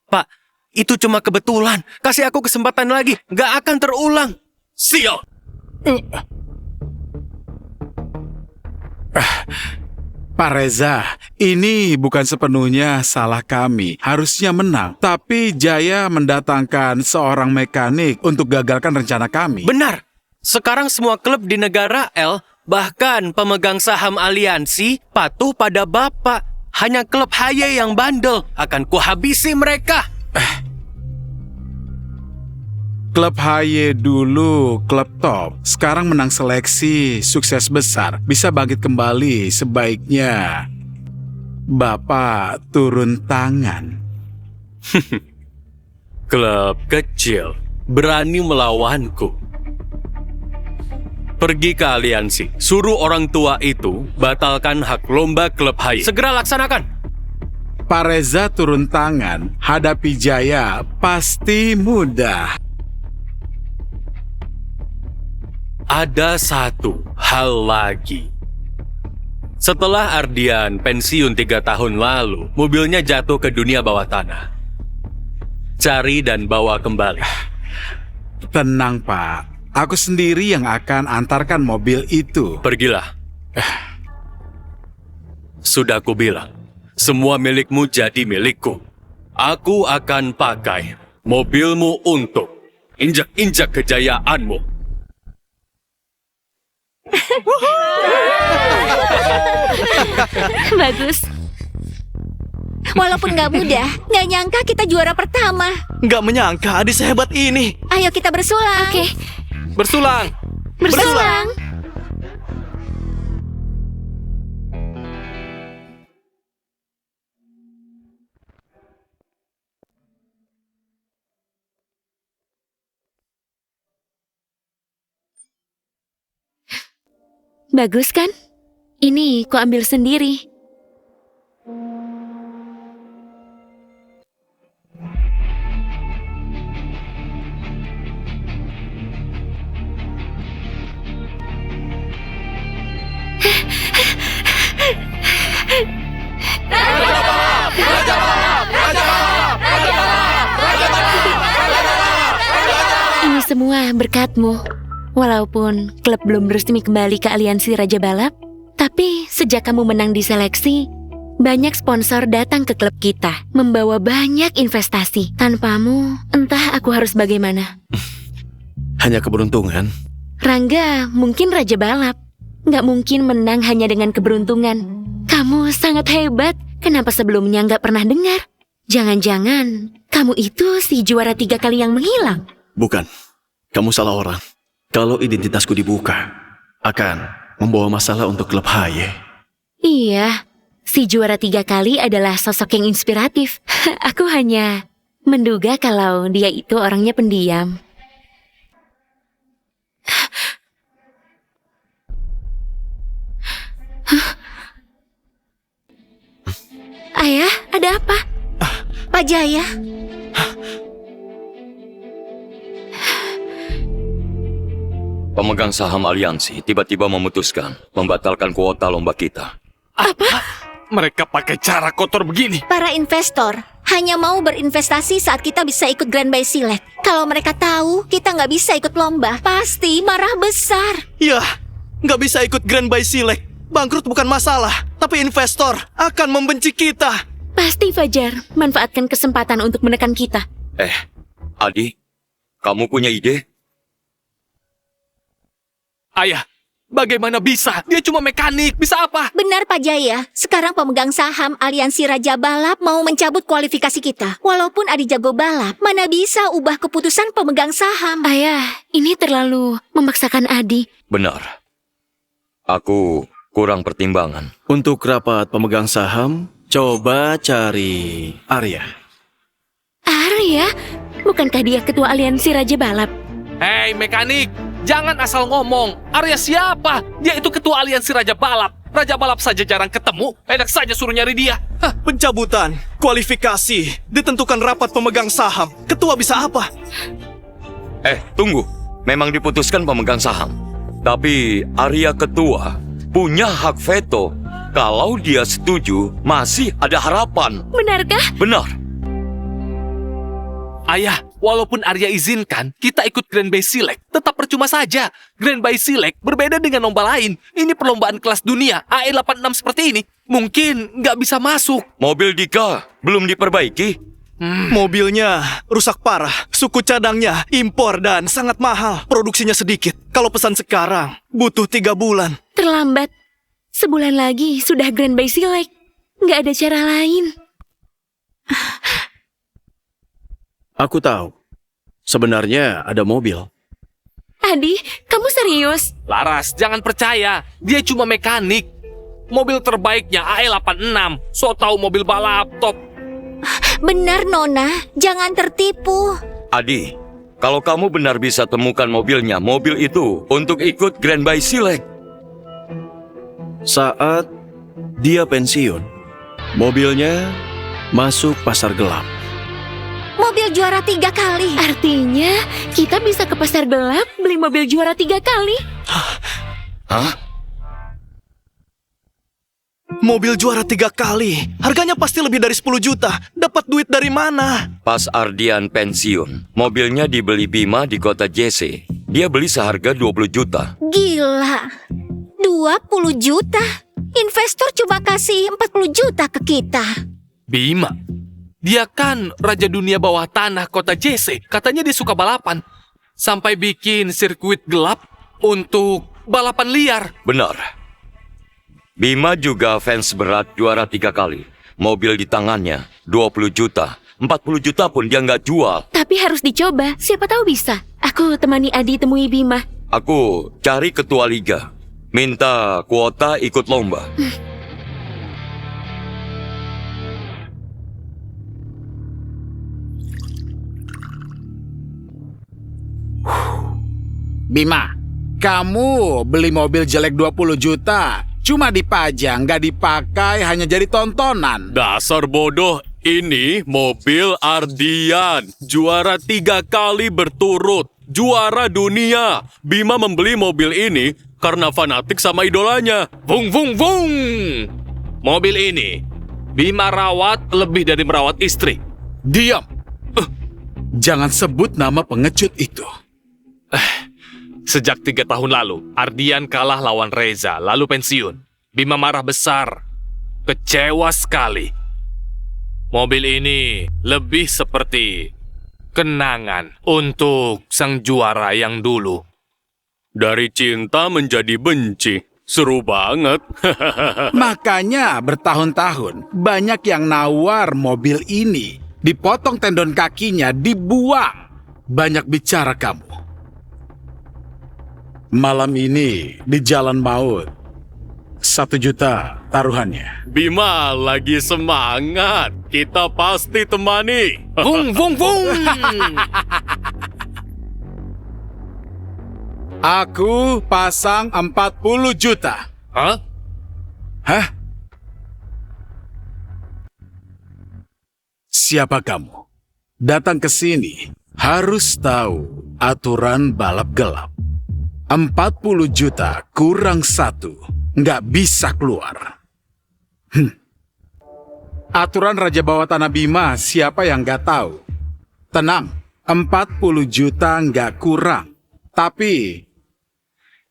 S3: Pak, itu cuma kebetulan. Kasih aku kesempatan lagi. Nggak akan terulang.
S6: Sial.
S2: Pak Reza, ini bukan sepenuhnya salah kami. Harusnya menang. Tapi Jaya mendatangkan seorang mekanik untuk gagalkan rencana kami.
S3: Benar. Sekarang semua klub di negara L, bahkan pemegang saham aliansi, patuh pada Bapak. Hanya klub HY yang bandel. Akan kuhabisi mereka.
S2: Klub HY dulu klub top. Sekarang menang seleksi, sukses besar. Bisa bangkit kembali. Sebaiknya Bapak turun tangan.
S3: Klub kecil berani melawanku. Pergi ke aliansi. Suruh orang tua itu batalkan hak lomba klub HY. Segera laksanakan.
S2: Pak Reza turun tangan. Hadapi Jaya pasti mudah.
S3: Ada satu hal lagi. Setelah Ardian pensiun 3 tahun lalu, mobilnya jatuh ke dunia bawah tanah. Cari dan bawa kembali.
S2: Tenang, Pak. Aku sendiri yang akan antarkan mobil itu.
S3: Pergilah. Sudah aku bilang, semua milikmu jadi milikku. Aku akan pakai mobilmu untuk injak-injak kejayaanmu.
S5: Bagus.
S4: Walaupun nggak mudah, nggak nyangka kita juara pertama.
S7: Nggak menyangka Adi sehebat ini.
S4: Ayo kita bersulang.
S5: Oke,
S6: Bersulang.
S5: bersulang. Bagus kan? Ini ku ambil sendiri. Ini semua berkatmu. Walaupun klub belum resmi kembali ke aliansi Raja Balap, tapi sejak kamu menang di seleksi, banyak sponsor datang ke klub kita, membawa banyak investasi. Tanpamu, entah aku harus bagaimana.
S1: Hanya keberuntungan.
S5: Rangga mungkin Raja Balap, nggak mungkin menang hanya dengan keberuntungan. Kamu sangat hebat, kenapa sebelumnya nggak pernah dengar? Jangan-jangan kamu itu si juara 3 kali yang menghilang.
S1: Bukan, kamu salah orang. Kalau identitasku dibuka, akan membawa masalah untuk klub Haye.
S5: Iya, si juara 3 kali adalah sosok yang inspiratif. Aku hanya menduga kalau dia itu orangnya pendiam. Ayah, ada apa?
S4: Pak Jaya,
S8: Pemegang saham aliansi tiba-tiba memutuskan membatalkan kuota lomba kita.
S6: Mereka pakai cara kotor begini.
S4: para investor hanya mau berinvestasi saat kita bisa ikut Grand Bay Select. Kalau mereka tahu kita nggak bisa ikut lomba, pasti marah besar.
S7: Ya, nggak bisa ikut Grand Bay Select. Bangkrut bukan masalah, tapi investor akan membenci kita.
S5: Pasti Fajar manfaatkan kesempatan untuk menekan kita.
S8: Adi, kamu punya ide?
S6: Ayah, bagaimana bisa? Dia cuma mekanik, bisa apa?
S4: Benar Pak Jaya, sekarang pemegang saham aliansi Raja Balap mau mencabut kualifikasi kita. Walaupun Adi jago balap, mana bisa ubah keputusan pemegang saham.
S5: Ayah, ini terlalu memaksakan Adi.
S8: Benar. Aku kurang pertimbangan.
S1: Untuk rapat pemegang saham, coba cari Arya.
S5: Arya? Bukankah dia ketua aliansi Raja Balap?
S6: Hei mekanik, jangan asal ngomong. Arya siapa? Dia itu ketua aliansi Raja Balap. Raja Balap saja jarang ketemu, enak saja suruh nyari dia.
S7: Pencabutan, kualifikasi, ditentukan rapat pemegang saham. Ketua bisa apa?
S8: Tunggu. Memang diputuskan pemegang saham. Tapi Arya ketua punya hak veto. Kalau dia setuju, masih ada harapan.
S5: Benarkah?
S8: Benar.
S6: Ayah, walaupun Arya izinkan, kita ikut Grand Bay Select. Tetap percuma saja. Grand Bay Select berbeda dengan lomba lain. Ini perlombaan kelas dunia, AE86 seperti ini. Mungkin nggak bisa masuk.
S8: Mobil Dika belum diperbaiki.
S7: Mobilnya rusak parah, suku cadangnya impor dan sangat mahal. Produksinya sedikit. Kalau pesan sekarang, butuh 3 bulan.
S5: Terlambat. Sebulan lagi sudah Grand Bay Select. Nggak ada cara lain.
S1: Aku tahu. Sebenarnya ada mobil.
S5: Adi, kamu serius?
S6: Laras, jangan percaya. Dia cuma mekanik. Mobil terbaiknya AE86. So tahu mobil balap top.
S4: Benar Nona, jangan tertipu.
S8: Adi, kalau kamu benar bisa temukan mobilnya, mobil itu untuk ikut Grand Bay Select.
S1: Saat dia pensiun, mobilnya masuk pasar gelap.
S4: Mobil juara 3 kali.
S5: Artinya kita bisa ke pasar gelap beli mobil juara 3 kali.
S8: Hah?
S7: Mobil juara 3 kali. Harganya pasti lebih dari 10 juta. Dapat duit dari mana?
S8: Pas Ardian pensiun, mobilnya dibeli Bima di kota Jesse. Dia beli seharga 20 juta.
S4: Gila. 20 juta? Investor cuma kasih 40 juta ke kita.
S6: Bima, dia kan raja dunia bawah tanah kota Jesse. Katanya dia suka balapan. Sampai bikin sirkuit gelap untuk balapan liar.
S8: Benar. Bima juga fans berat juara 3 kali. Mobil di tangannya 20 juta. 40 juta pun dia nggak jual.
S5: Tapi harus dicoba, siapa tahu bisa. Aku temani Adi temui Bima.
S8: Aku cari ketua liga. Minta kuota ikut lomba.
S2: Bima, kamu beli mobil jelek 20 juta. Cuma dipajang, nggak dipakai, hanya jadi tontonan.
S3: Dasar bodoh, ini mobil Ardian. Juara 3 kali berturut. Juara dunia. Bima membeli mobil ini karena fanatik sama idolanya.
S6: Vung, vung, vung. Mobil ini, Bima rawat lebih dari merawat istri.
S2: Diam. Jangan sebut nama pengecut itu.
S6: Sejak 3 tahun lalu, Ardian kalah lawan Reza, lalu pensiun. Bima marah besar. Kecewa sekali. Mobil ini lebih seperti kenangan untuk sang juara yang dulu.
S3: Dari cinta menjadi benci. Seru banget.
S2: Makanya bertahun-tahun banyak yang nawar mobil ini. Dipotong tendon kakinya, dibuang. Banyak bicara kamu. Malam ini di Jalan Maut, 1 juta taruhannya.
S3: Bima lagi semangat. Kita pasti temani.
S6: Vung, vung, vung.
S2: Aku pasang 40 juta.
S6: Hah?
S2: Hah? Siapa kamu? Datang ke sini harus tahu aturan balap gelap. 40 juta kurang 1, nggak bisa keluar. Aturan Raja Bawah Tanah Bima, siapa yang nggak tahu? Tenang, 40 juta nggak kurang. Tapi,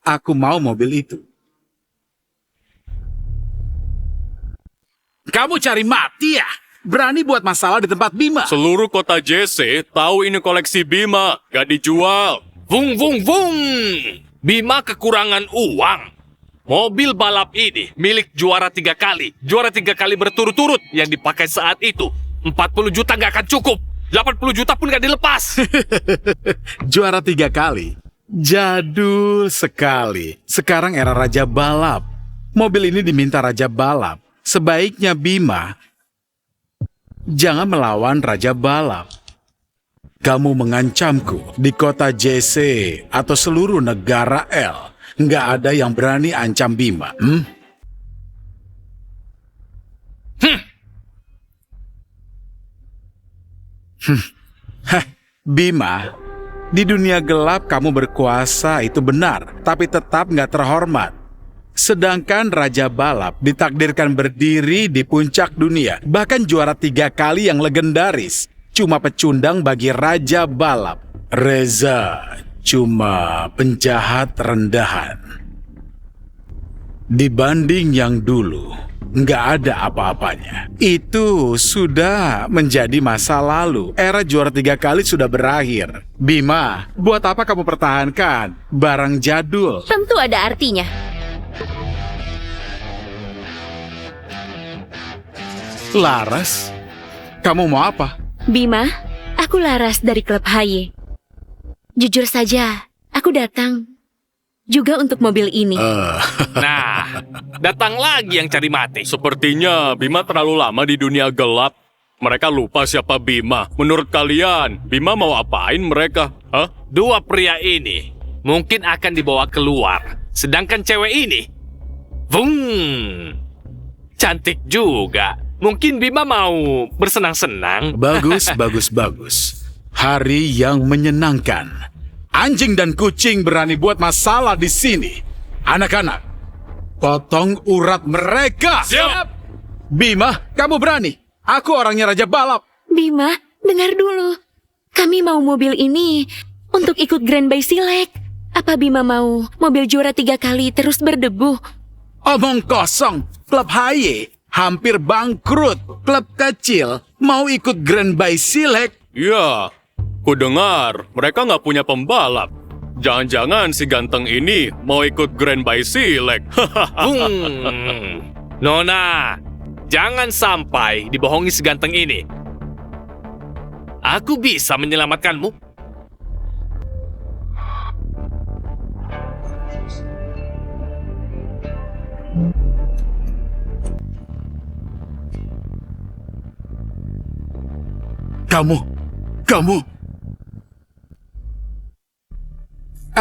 S2: aku mau mobil itu. Kamu cari mati ya? Berani buat masalah di tempat Bima?
S3: Seluruh kota Jesse tahu ini koleksi Bima. Gak dijual.
S6: Vung, vung, vung. Bima kekurangan uang. Mobil balap ini milik juara 3 kali. Juara 3 kali berturut-turut yang dipakai saat itu. 40 juta nggak akan cukup. 80 juta pun nggak dilepas.
S2: Juara 3 kali. Jadul sekali. Sekarang era Raja Balap. Mobil ini diminta Raja Balap. Sebaiknya Bima jangan melawan Raja Balap. Kamu mengancamku di kota JC atau seluruh negara L. Nggak ada yang berani ancam Bima. Bima, di dunia gelap kamu berkuasa itu benar, tapi tetap nggak terhormat. Sedangkan Raja Balap ditakdirkan berdiri di puncak dunia, bahkan juara 3 kali yang legendaris. Cuma pecundang bagi Raja Balap. Reza cuma penjahat rendahan. Dibanding yang dulu, nggak ada apa-apanya. Itu sudah menjadi masa lalu. Era juara 3 kali sudah berakhir. Bima, buat apa kamu pertahankan barang jadul?
S5: Tentu ada artinya.
S2: Laras, kamu mau apa?
S5: Bima, aku Laras dari klub HY. Jujur saja, aku datang juga untuk mobil ini.
S6: Nah, datang lagi yang cari mati.
S3: Sepertinya Bima terlalu lama di dunia gelap. Mereka lupa siapa Bima. Menurut kalian, Bima mau apain mereka? Hah?
S6: 2 pria ini mungkin akan dibawa keluar. Sedangkan cewek ini, vung, cantik juga. Mungkin Bima mau bersenang-senang.
S2: Bagus, bagus, bagus. Hari yang menyenangkan. Anjing dan kucing berani buat masalah di sini. Anak-anak, potong urat mereka.
S6: Siap.
S2: Bima, kamu berani. Aku orangnya Raja Balap.
S5: Bima, dengar dulu. Kami mau mobil ini untuk ikut Grand Bay Silek. Apa Bima mau mobil juara 3 kali terus berdebu?
S2: Omong kosong. Klub HY hampir bangkrut. Klub kecil mau ikut Grand Bay Silek.
S3: Ya, ku dengar mereka nggak punya pembalap. Jangan-jangan si ganteng ini mau ikut Grand Bay Silek.
S6: Nona, jangan sampai dibohongi seganteng ini. Aku bisa menyelamatkanmu.
S2: Kamu.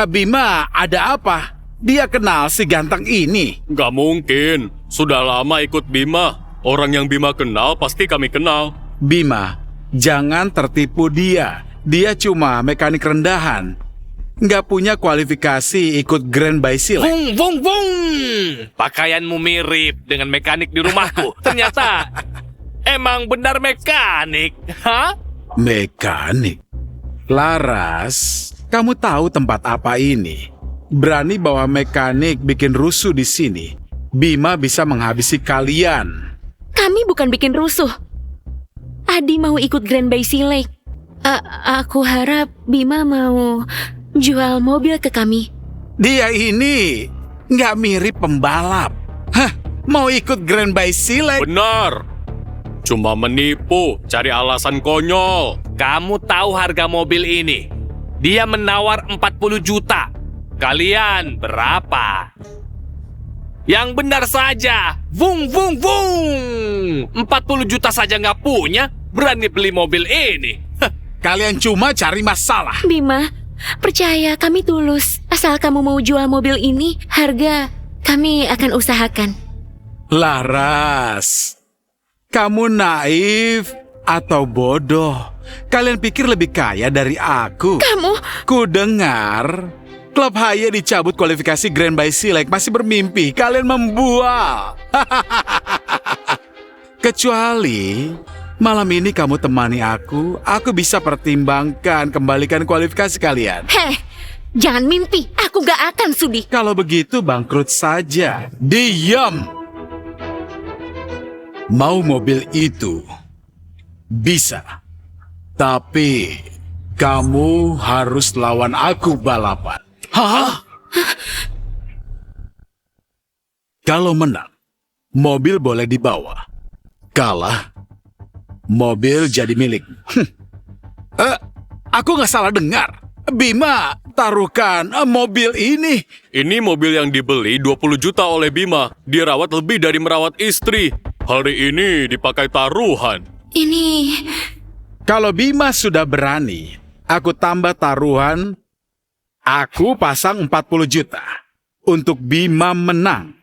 S2: Bima, ada apa? Dia kenal si ganteng ini.
S3: Nggak mungkin. Sudah lama ikut Bima. Orang yang Bima kenal pasti kami kenal.
S2: Bima, jangan tertipu dia. Dia cuma mekanik rendahan. Nggak punya kualifikasi ikut Grand Bay Silek.
S6: Vung, vung, vung. Pakaianmu mirip dengan mekanik di rumahku. Ternyata emang benar mekanik. Hah?
S2: Mekanik? Laras, kamu tahu tempat apa ini? Berani bawa mekanik bikin rusuh di sini. Bima bisa menghabisi kalian.
S5: Kami bukan bikin rusuh. Adi mau ikut Grand Bay Silek. Aku harap Bima mau jual mobil ke kami.
S2: Dia ini nggak mirip pembalap. Hah, mau ikut Grand Bay Silek?
S3: Benar. Cuma menipu, cari alasan konyol.
S6: Kamu tahu harga mobil ini? Dia menawar 40 juta. Kalian berapa? Yang benar saja. Vung, vung, vung. 40 juta saja nggak punya. Berani beli mobil ini.
S2: Kalian cuma cari masalah.
S5: Bima, percaya kami tulus. Asal kamu mau jual mobil ini, harga kami akan usahakan.
S2: Laras, kamu naif atau bodoh? Kalian pikir lebih kaya dari aku?
S5: Kamu?
S2: Ku dengar klub HY dicabut kualifikasi Grand Bay Silek masih bermimpi kalian membual. Kecuali malam ini kamu temani aku bisa pertimbangkan kembalikan kualifikasi kalian.
S5: Heh, jangan mimpi. Aku gak akan sudi.
S2: Kalau begitu bangkrut saja. Diam! Mau mobil itu? Bisa. Tapi kamu harus lawan aku balapan. Hah? Kalau menang, mobil boleh dibawa. Kalah, mobil jadi milik. Aku nggak salah dengar. Bima, taruhkan mobil ini.
S3: Ini mobil yang dibeli 20 juta oleh Bima. Dirawat lebih dari merawat istri. Hari ini dipakai taruhan.
S5: Ini...
S2: Kalau Bima sudah berani, aku tambah taruhan. Aku pasang 40 juta. Untuk Bima menang.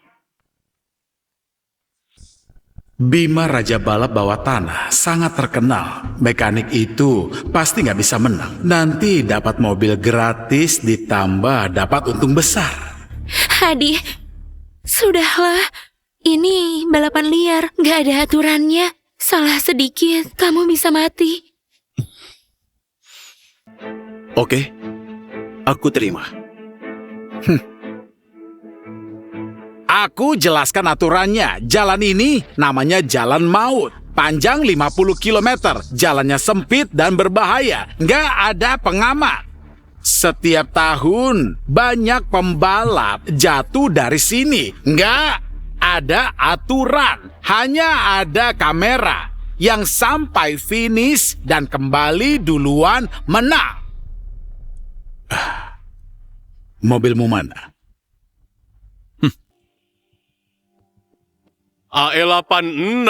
S2: Bima Raja Balap Bawah Tanah sangat terkenal. Mekanik itu pasti nggak bisa menang. Nanti dapat mobil gratis ditambah dapat untung besar.
S5: Hadi, sudahlah. Ini balapan liar, nggak ada aturannya. Salah sedikit, kamu bisa mati.
S1: Oke, aku terima.
S2: Aku jelaskan aturannya. Jalan ini namanya jalan maut. Panjang 50 km. Jalannya sempit dan berbahaya. Nggak ada pengamat. Setiap tahun banyak pembalap jatuh dari sini. Nggak ada aturan. Hanya ada kamera. Yang sampai finish dan kembali duluan menang. Mobilmu mana?
S3: AE86?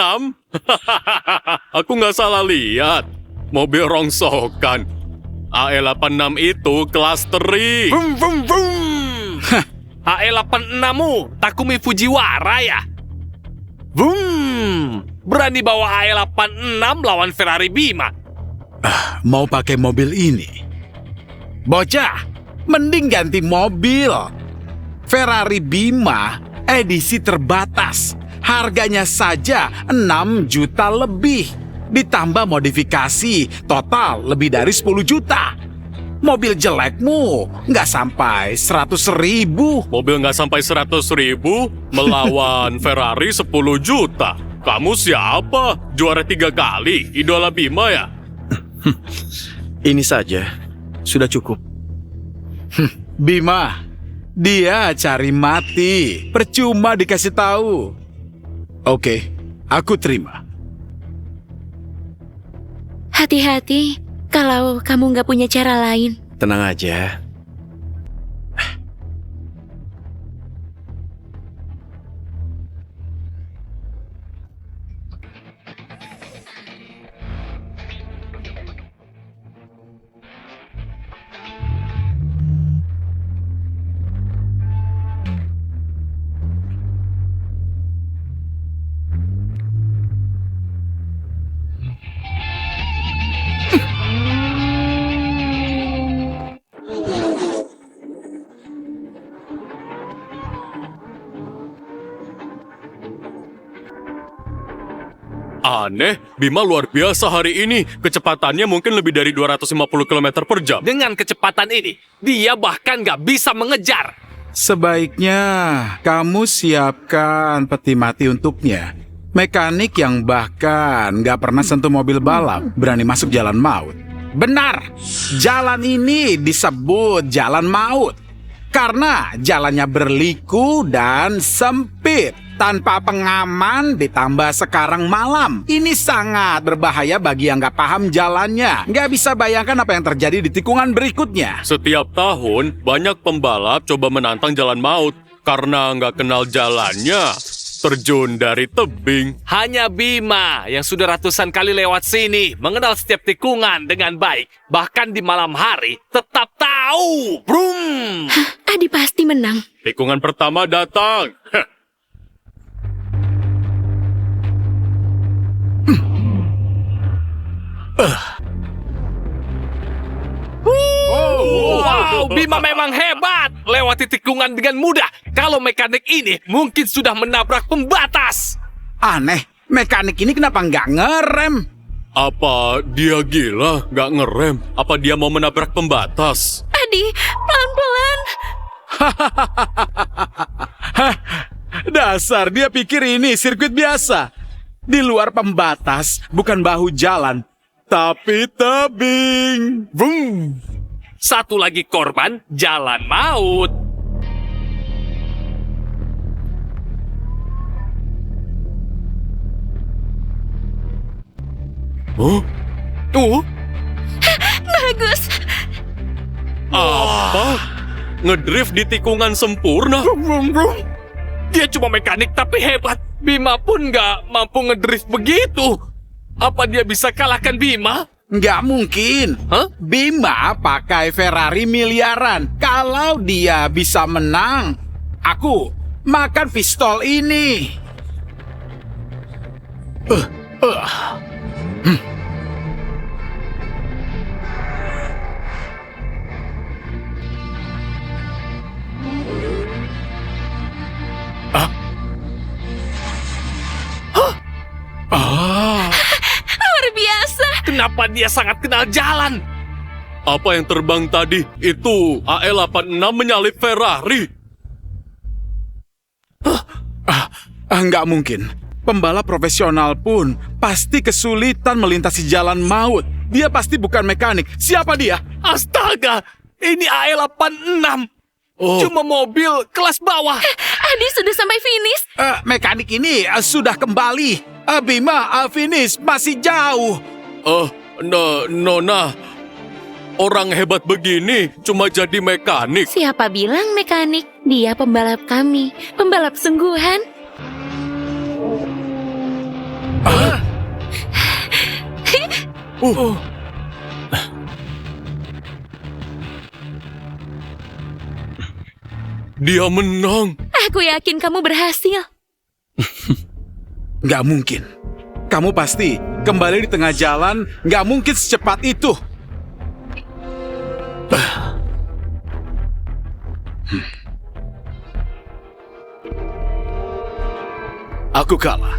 S3: Aku nggak salah lihat. Mobil rongsokan. AE86 itu kelas teri.
S6: Vum, vum, vum. AE86-mu Takumi Fujiwara ya? Vum. Berani bawa AE86 lawan Ferrari Bima.
S2: Mau pakai mobil ini? Bocah, Mending ganti mobil. Ferrari Bima edisi terbatas. Harganya saja 6 juta lebih. Ditambah modifikasi total lebih dari 10 juta. Mobil jelekmu nggak sampai 100.000.
S3: Mobil nggak sampai 100.000 melawan Ferrari 10 juta. Kamu siapa? Juara 3 kali, idola Bima ya?
S1: Ini saja, sudah cukup.
S2: Bima, dia cari mati. Percuma dikasih tahu. Oke, aku terima.
S5: Hati-hati kalau kamu nggak punya cara lain.
S1: Tenang aja.
S3: Aneh, Bima luar biasa hari ini. Kecepatannya mungkin lebih dari 250 km per jam.
S6: Dengan kecepatan ini, dia bahkan nggak bisa mengejar.
S2: Sebaiknya kamu siapkan peti mati untuknya. Mekanik yang bahkan nggak pernah sentuh mobil balap berani masuk jalan maut. Benar, jalan ini disebut jalan maut karena jalannya berliku dan sempit. Tanpa pengaman ditambah sekarang malam. Ini sangat berbahaya bagi yang nggak paham jalannya. Nggak bisa bayangkan apa yang terjadi di tikungan berikutnya.
S3: Setiap tahun, banyak pembalap coba menantang jalan maut. Karena nggak kenal jalannya, terjun dari tebing.
S6: Hanya Bima yang sudah ratusan kali lewat sini, mengenal setiap tikungan dengan baik. Bahkan di malam hari, tetap tahu. Brum!
S5: Adi pasti menang.
S3: Tikungan pertama datang.
S6: Wow, Bima memang hebat. Lewati tikungan dengan mudah. Kalau mekanik ini mungkin sudah menabrak pembatas.
S2: Aneh, mekanik ini kenapa nggak ngerem?
S3: Apa dia gila, nggak ngerem? Apa dia mau menabrak pembatas?
S5: Adi, pelan-pelan.
S2: Dasar dia pikir ini sirkuit biasa. Di luar pembatas bukan bahu jalan, tapi tebing.
S6: Brum! Satu lagi korban, jalan maut.
S5: Bagus.
S3: Apa? Ngedrift di tikungan sempurna?
S6: Dia cuma mekanik tapi hebat. Bima pun nggak mampu ngedrift begitu. Apa dia bisa kalahkan Bima?
S2: Nggak mungkin.
S6: Hah?
S2: Bima pakai Ferrari miliaran. Kalau dia bisa menang, aku makan pistol ini.
S5: Luar biasa.
S6: Kenapa dia sangat kenal jalan?
S3: Apa yang terbang tadi? Itu AL86 menyalip Ferrari.
S2: Nggak mungkin. Pembalap profesional pun pasti kesulitan melintasi jalan maut. Dia pasti bukan mekanik. Siapa dia?
S6: Astaga, ini AL86. Cuma mobil kelas bawah.
S5: Adi sudah sampai finish.
S2: Mekanik ini sudah kembali. Bima, finish masih jauh.
S3: Nona, orang hebat begini cuma jadi mekanik.
S5: Siapa bilang mekanik? Dia pembalap kami. Pembalap sungguhan.
S3: Dia menang.
S5: Aku yakin kamu berhasil.
S2: Nggak mungkin. Kamu pasti kembali di tengah jalan. Nggak mungkin secepat itu. Aku kalah.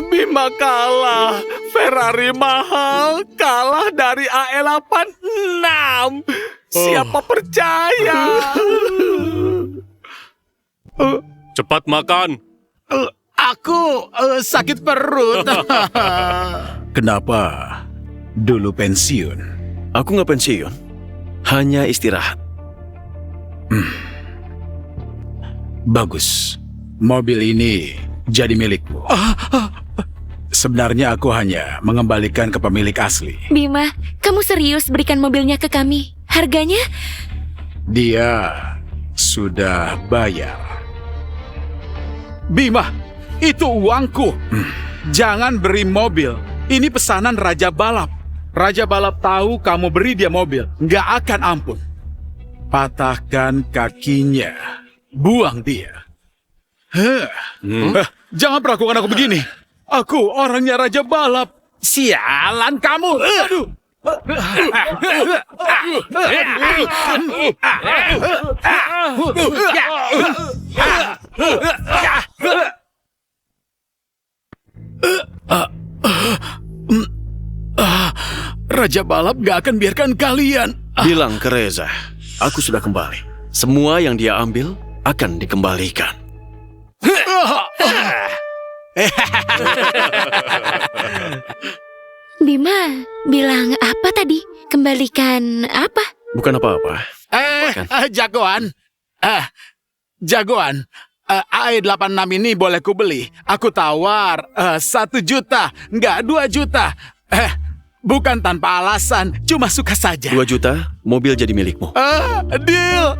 S6: Bima kalah. Ferrari mahal kalah dari AE86. Siapa percaya?
S3: Cepat makan.
S2: Aku sakit perut. Kenapa dulu pensiun?
S1: Aku nggak pensiun. Hanya istirahat.
S2: Bagus. Mobil ini jadi milikmu. Sebenarnya aku hanya mengembalikan ke pemilik asli.
S5: Bima, kamu serius berikan mobilnya ke kami? Harganya?
S2: Dia sudah bayar. Bima, itu uangku. Jangan beri mobil. Ini pesanan Raja Balap. Raja Balap tahu kamu beri dia mobil. Nggak akan ampun. Patahkan kakinya. Buang dia. Jangan perlakukan aku begini. Aku orangnya Raja Balap. Sialan kamu. Aduh. Raja Balap gak akan biarkan kalian.
S1: Bilang ke Reza, aku sudah kembali. Semua yang dia ambil akan dikembalikan.
S5: Bima, bilang apa tadi? Kembalikan apa?
S1: Bukan apa-apa.
S2: Jagoan. Jagoan. AE86 ini boleh kubeli. Aku tawar 1 juta, nggak 2 juta. Bukan tanpa alasan, cuma suka saja.
S1: 2 juta, mobil jadi milikmu.
S2: Deal.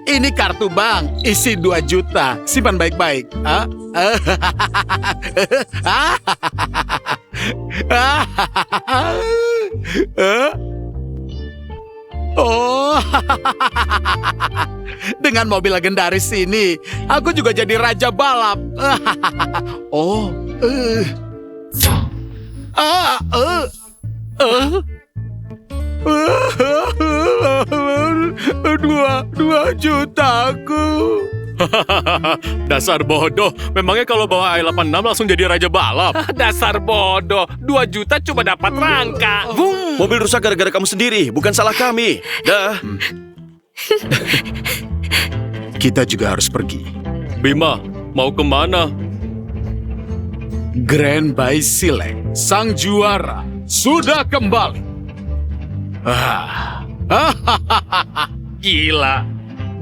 S2: Ini kartu bank, isi 2 juta. Simpan baik-baik. Oh, dengan mobil legendaris ini, aku juga jadi Raja Balap. Oh, dua jutaku.
S3: Dasar bodoh. Memangnya kalau bawa AE86 langsung jadi Raja Balap?
S6: Dasar bodoh. 2 juta cuma dapat rangka. Vum.
S1: Mobil rusak gara-gara kamu sendiri, bukan salah kami. Dah.
S2: Kita juga harus pergi.
S3: Bima, mau kemana?
S2: Grand by Silek, sang juara, sudah kembali.
S6: Gila.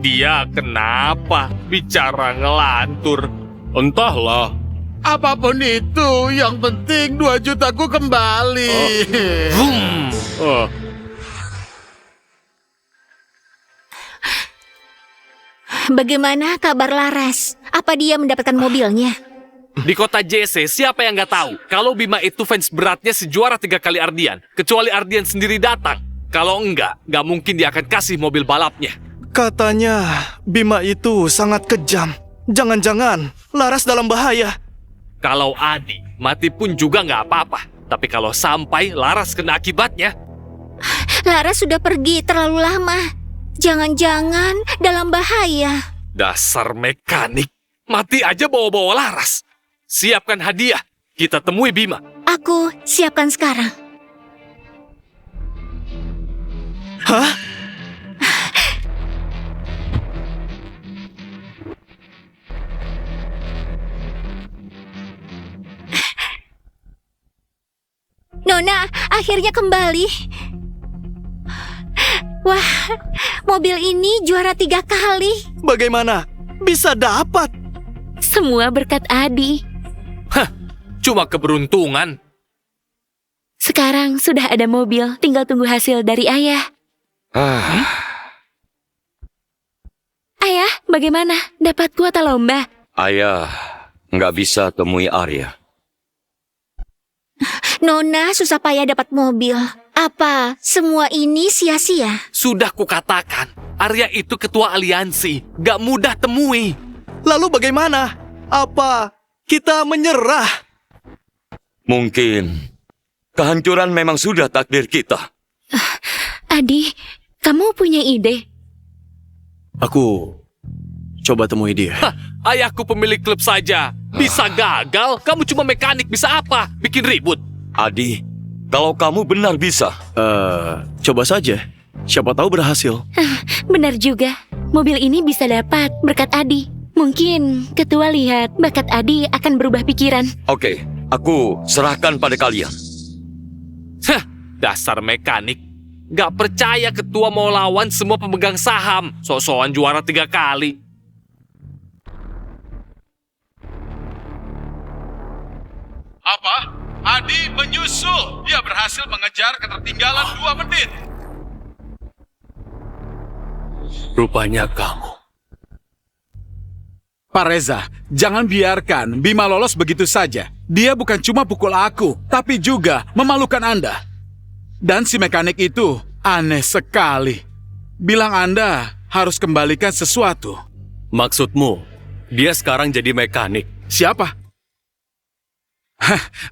S6: Dia kenapa bicara ngelantur?
S3: Entahlah.
S2: Apapun itu, yang penting 2 jutaku kembali.
S4: Bagaimana kabar Laras? Apa dia mendapatkan mobilnya?
S6: Di kota JC, siapa yang nggak tahu kalau Bima itu fans beratnya sejuara 3 kali Ardian, kecuali Ardian sendiri datang. Kalau enggak, nggak mungkin dia akan kasih mobil balapnya.
S7: Katanya Bima itu sangat kejam. Jangan-jangan Laras dalam bahaya.
S6: Kalau Adi mati pun juga nggak apa-apa. Tapi kalau sampai Laras kena akibatnya,
S4: Laras sudah pergi terlalu lama. Jangan-jangan dalam bahaya.
S6: dasar mekanik. Mati aja bawa-bawa Laras. Siapkan hadiah. Kita temui Bima.
S4: Aku siapkan sekarang.
S7: Hah?
S4: Nona, akhirnya kembali. Wah, mobil ini juara 3 kali.
S7: Bagaimana bisa dapat?
S5: Semua berkat Adi.
S6: Cuma keberuntungan.
S5: Sekarang sudah ada mobil, tinggal tunggu hasil dari ayah. Ayah, bagaimana? Dapat kuota lomba?
S8: Ayah nggak bisa temui Arya.
S4: Nona susah payah dapat mobil. Apa semua ini sia-sia?
S6: Sudah kukatakan, Arya itu ketua aliansi. Gak mudah temui.
S7: Lalu bagaimana? Apa kita menyerah?
S8: Mungkin kehancuran memang sudah takdir kita.
S5: Adi, kamu punya ide?
S1: Aku coba temui dia.
S6: Hah, ayahku pemilik klub saja. Bisa gagal, kamu cuma mekanik, bisa apa? Bikin ribut.
S8: Adi, kalau kamu benar bisa.
S1: Coba saja. Siapa tahu berhasil.
S5: Benar juga. Mobil ini bisa dapat berkat Adi. Mungkin ketua lihat bakat Adi akan berubah pikiran.
S8: Oke, aku serahkan pada kalian.
S6: Hah, dasar mekanik. Gak percaya ketua mau lawan semua pemegang saham. Sok-sokan juara 3 kali.
S2: Apa? Adi menyusul. Dia berhasil mengejar ketertinggalan 2 menit.
S3: Rupanya kamu.
S2: Pak Reza, jangan biarkan Bima lolos begitu saja. Dia bukan cuma pukul aku, tapi juga memalukan Anda. Dan si mekanik itu aneh sekali. Bilang Anda harus kembalikan sesuatu.
S3: Maksudmu, dia sekarang jadi mekanik.
S2: Siapa?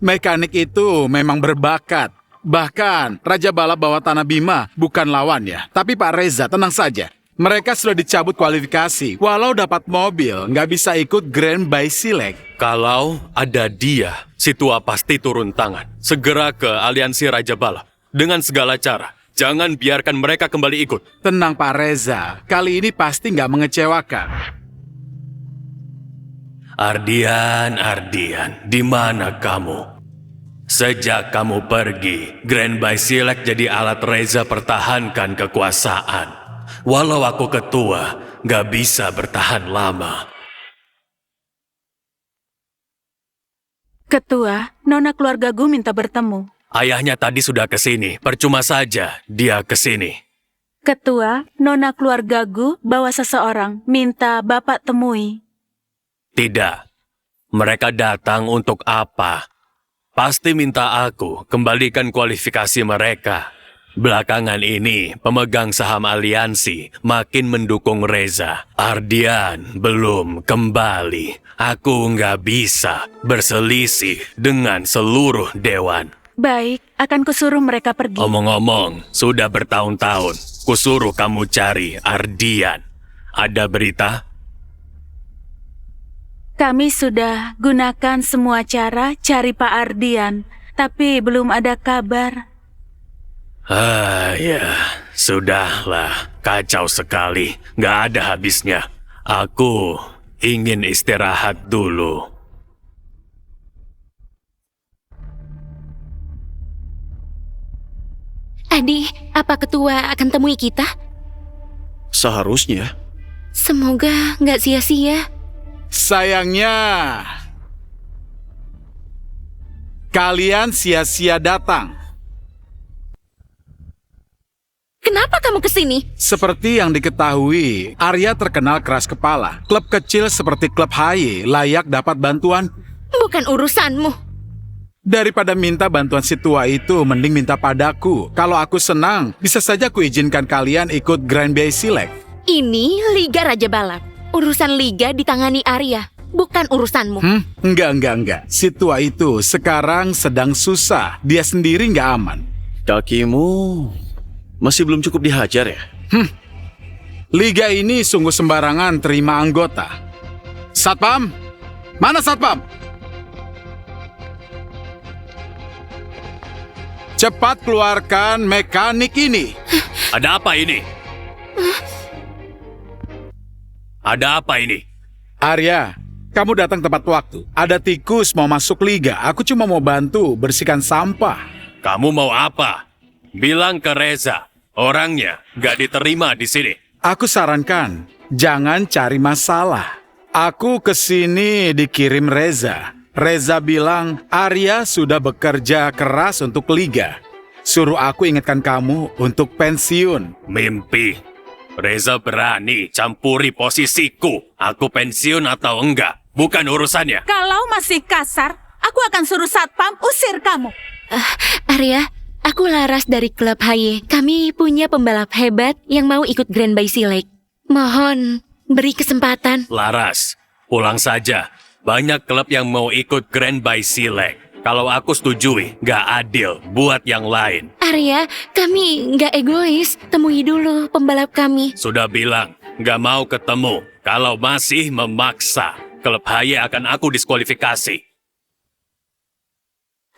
S2: Mekanik itu memang berbakat. Bahkan Raja Balap bawah tanah Bima bukan lawannya. Tapi Pak Reza, tenang saja. Mereka sudah dicabut kualifikasi. Walau dapat mobil, nggak bisa ikut Grand by Select.
S3: Kalau ada dia, si tua pasti turun tangan. Segera ke aliansi Raja Balap. Dengan segala cara, jangan biarkan mereka kembali ikut.
S2: Tenang Pak Reza, kali ini pasti nggak mengecewakan.
S3: Ardian, di mana kamu? Sejak kamu pergi, Grand by Select jadi alat Reza pertahankan kekuasaan. Walau aku ketua, gak bisa bertahan lama.
S9: Ketua, Nona keluarga Gu minta bertemu.
S3: Ayahnya tadi sudah kesini, percuma saja dia kesini.
S9: Ketua, Nona keluarga Gu bawa seseorang, minta Bapak temui.
S3: Tidak, mereka datang untuk apa? Pasti minta aku kembalikan kualifikasi mereka. Belakangan ini, pemegang saham aliansi makin mendukung Reza. Ardian belum kembali. Aku nggak bisa berselisih dengan seluruh dewan.
S9: Baik, akan kusuruh mereka pergi.
S3: Omong-omong, sudah bertahun-tahun kusuruh kamu cari Ardian. Ada berita?
S9: Kami sudah gunakan semua cara cari Pak Ardian, tapi belum ada kabar.
S3: Ya, sudahlah. Kacau sekali. Nggak ada habisnya. Aku ingin istirahat dulu.
S5: Adi, apa ketua akan temui kita?
S1: Seharusnya.
S5: Semoga nggak sia-sia.
S2: Sayangnya, kalian sia-sia datang.
S5: Kenapa kamu kesini?
S2: Seperti yang diketahui, Arya terkenal keras kepala. Klub kecil seperti klub HY layak dapat bantuan.
S5: Bukan urusanmu.
S2: Daripada minta bantuan si tua itu, mending minta padaku. Kalau aku senang, bisa saja aku izinkan kalian ikut Grand by Select.
S5: Ini Liga Raja Balap. Urusan Liga ditangani Arya, bukan urusanmu.
S2: Enggak. Si tua itu sekarang sedang susah. Dia sendiri nggak aman.
S1: Kakimu masih belum cukup dihajar ya?
S2: Liga ini sungguh sembarangan terima anggota. Satpam? Mana Satpam? Cepat keluarkan mekanik ini.
S3: Ada apa ini? Ada apa ini?
S2: Arya, kamu datang tepat waktu. Ada tikus mau masuk liga. Aku cuma mau bantu bersihkan sampah.
S3: Kamu mau apa? Bilang ke Reza. Orangnya gak diterima di sini.
S2: Aku sarankan, jangan cari masalah. Aku kesini dikirim Reza. Reza bilang Arya sudah bekerja keras untuk liga. Suruh aku ingatkan kamu untuk pensiun.
S3: Mimpi. Reza berani campuri posisiku. Aku pensiun atau enggak, bukan urusannya.
S9: Kalau masih kasar, aku akan suruh Satpam usir kamu.
S5: Arya, aku Laras dari klub HY. Kami punya pembalap hebat yang mau ikut Grand by Select. Mohon, beri kesempatan.
S3: Laras, pulang saja. Banyak klub yang mau ikut Grand by Select. Kalau aku setujui, gak adil buat yang lain.
S5: Arya, kami nggak egois. Temui dulu pembalap kami.
S3: Sudah bilang, nggak mau ketemu. Kalau masih memaksa, klub Haye akan aku diskualifikasi.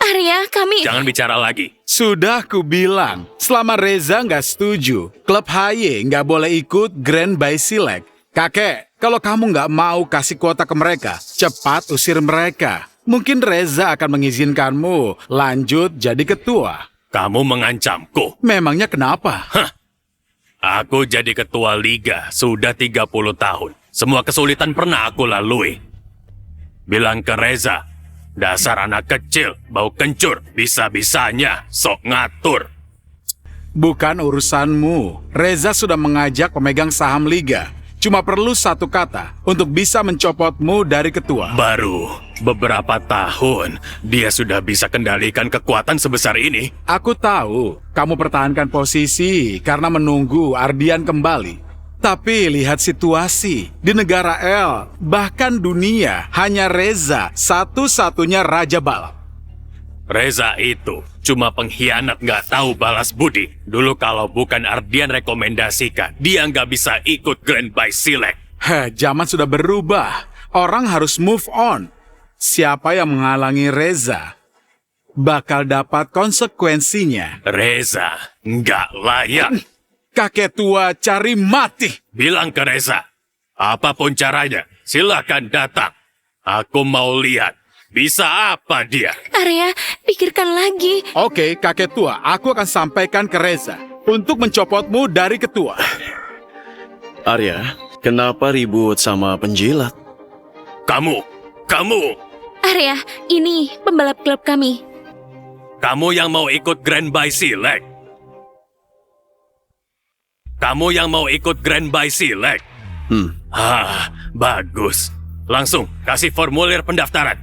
S5: Arya, kami...
S3: Jangan bicara lagi.
S2: Sudah ku bilang, selama Reza nggak setuju, klub Haye nggak boleh ikut Grand by Select. Kakek, kalau kamu nggak mau kasih kuota ke mereka, cepat usir mereka. Mungkin Reza akan mengizinkanmu lanjut jadi ketua.
S3: Kamu mengancamku.
S2: Memangnya kenapa?
S3: Aku jadi ketua liga sudah 30 tahun. Semua kesulitan pernah aku lalui. Bilang ke Reza, dasar anak kecil, bau kencur, bisa-bisanya sok ngatur.
S2: Bukan urusanmu. Reza sudah mengajak pemegang saham liga. Cuma perlu satu kata untuk bisa mencopotmu dari ketua.
S3: Baru beberapa tahun, dia sudah bisa kendalikan kekuatan sebesar ini.
S2: Aku tahu kamu pertahankan posisi karena menunggu Ardian kembali. Tapi lihat situasi di negara El, bahkan dunia, hanya Reza satu-satunya raja balap.
S3: Reza itu cuma pengkhianat nggak tahu balas budi. Dulu kalau bukan Ardian rekomendasikan, dia nggak bisa ikut Grand by Select.
S2: Zaman sudah berubah. Orang harus move on. Siapa yang menghalangi Reza bakal dapat konsekuensinya.
S3: Reza nggak layak.
S2: Kakek tua cari mati.
S3: Bilang ke Reza, apapun caranya, silakan datang. Aku mau lihat, bisa apa dia.
S5: Arya, pikirkan lagi.
S2: Oke, kakek tua, aku akan sampaikan ke Reza untuk mencopotmu dari ketua.
S1: Arya, kenapa ribut sama penjilat?
S3: Kamu.
S5: Arya, ini pembalap klub kami.
S3: Kamu yang mau ikut Grand by Select. Bagus. Langsung kasih formulir pendaftaran.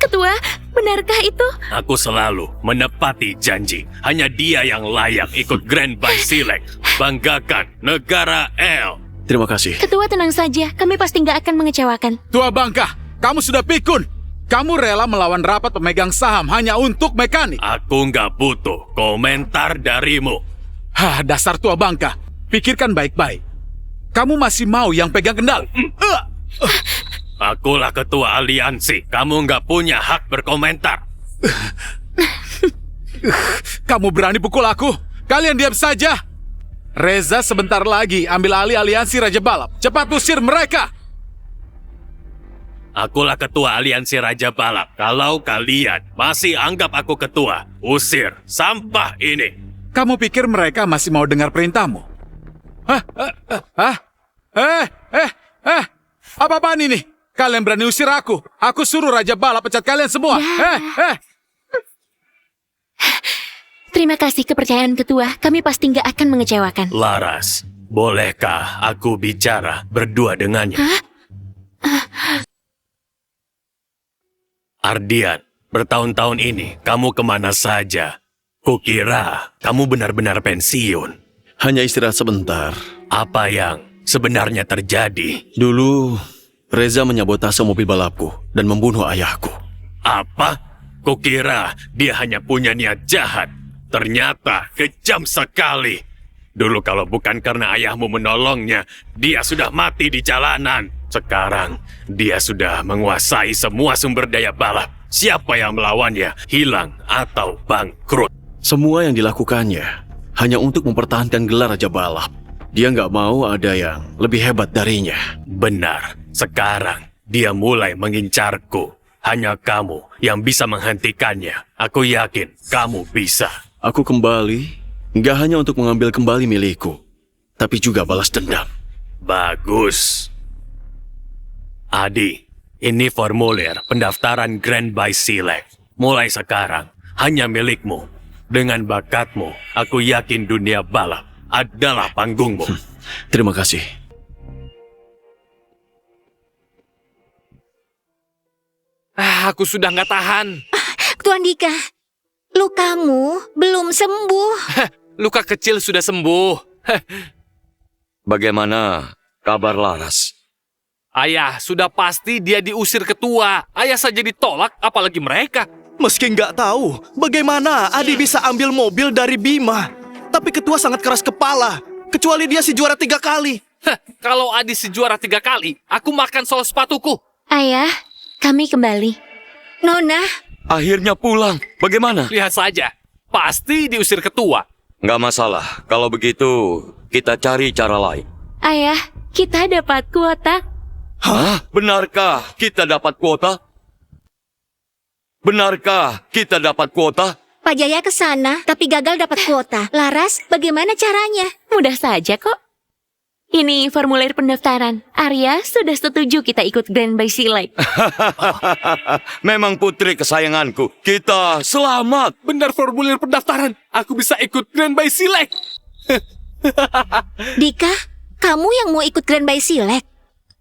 S5: Ketua, benarkah itu?
S3: Aku selalu menepati janji. Hanya dia yang layak ikut Grand by Select. Banggakan negara El.
S1: Terima kasih.
S5: Ketua, tenang saja. Kami pasti nggak akan mengecewakan.
S2: Tua bangka, kamu sudah pikun. Kamu rela melawan rapat pemegang saham hanya untuk mekanik.
S3: Aku nggak butuh komentar darimu.
S2: Dasar tua bangka. Pikirkan baik-baik. Kamu masih mau yang pegang kendali?
S3: Akulah ketua aliansi. Kamu nggak punya hak berkomentar.
S2: Kamu berani pukul aku? Kalian diam saja. Reza sebentar lagi ambil alih aliansi Raja Balap. Cepat usir mereka.
S3: Akulah ketua aliansi Raja Balap. Kalau kalian masih anggap aku ketua, usir sampah ini.
S2: Kamu pikir mereka masih mau dengar perintahmu? Apa-apaan ini? Kalian berani usir aku? Aku suruh Raja Balap pecat kalian semua.
S5: Terima kasih kepercayaan ketua. Kami pasti nggak akan mengecewakan.
S3: Laras, bolehkah aku bicara berdua dengannya? Ardian, bertahun-tahun ini kamu kemana saja? Kukira kamu benar-benar pensiun.
S1: Hanya istirahat sebentar.
S3: Apa yang sebenarnya terjadi?
S1: Dulu, Reza menyabotase mobil balapku dan membunuh ayahku.
S3: Apa? Kukira dia hanya punya niat jahat. Ternyata kejam sekali. Dulu kalau bukan karena ayahmu menolongnya, dia sudah mati di jalanan. Sekarang, dia sudah menguasai semua sumber daya balap. Siapa yang melawannya, hilang atau bangkrut.
S1: Semua yang dilakukannya hanya untuk mempertahankan gelar Raja Balap. Dia nggak mau ada yang lebih hebat darinya.
S3: Benar, sekarang dia mulai mengincarku. Hanya kamu yang bisa menghentikannya. Aku yakin kamu bisa.
S1: Aku kembali, nggak hanya untuk mengambil kembali milikku, tapi juga balas dendam.
S3: Bagus. Adi, ini formulir pendaftaran Grand by Select. Mulai sekarang, hanya milikmu. Dengan bakatmu, aku yakin dunia balap adalah panggungmu.
S1: Terima kasih.
S6: Aku sudah nggak tahan.
S4: Tuan Dika, lukamu belum sembuh.
S6: Luka kecil sudah sembuh.
S8: Bagaimana kabar Laras?
S6: Ayah, sudah pasti dia diusir ketua. Ayah saja ditolak, apalagi mereka.
S7: Meski nggak tahu bagaimana Adi bisa ambil mobil dari Bima. Tapi ketua sangat keras kepala. Kecuali dia si juara 3 kali.
S6: Kalau Adi si juara 3 kali, aku makan sol sepatuku.
S5: Ayah, kami kembali.
S4: Nona,
S8: Akhirnya pulang. Bagaimana?
S6: Lihat saja, pasti diusir ketua.
S8: Nggak masalah. Kalau begitu, kita cari cara lain.
S5: Ayah, kita dapat kuota.
S8: Hah? Benarkah kita dapat kuota? Benarkah kita dapat kuota?
S4: Pak Jaya ke sana, tapi gagal dapat kuota. Laras, bagaimana caranya?
S5: Mudah saja kok. Ini formulir pendaftaran. Arya sudah setuju kita ikut Grand by Select.
S8: Memang putri kesayanganku. Kita selamat.
S6: Benar formulir pendaftaran. Aku bisa ikut Grand by Select.
S4: Dika, kamu yang mau ikut Grand by Select?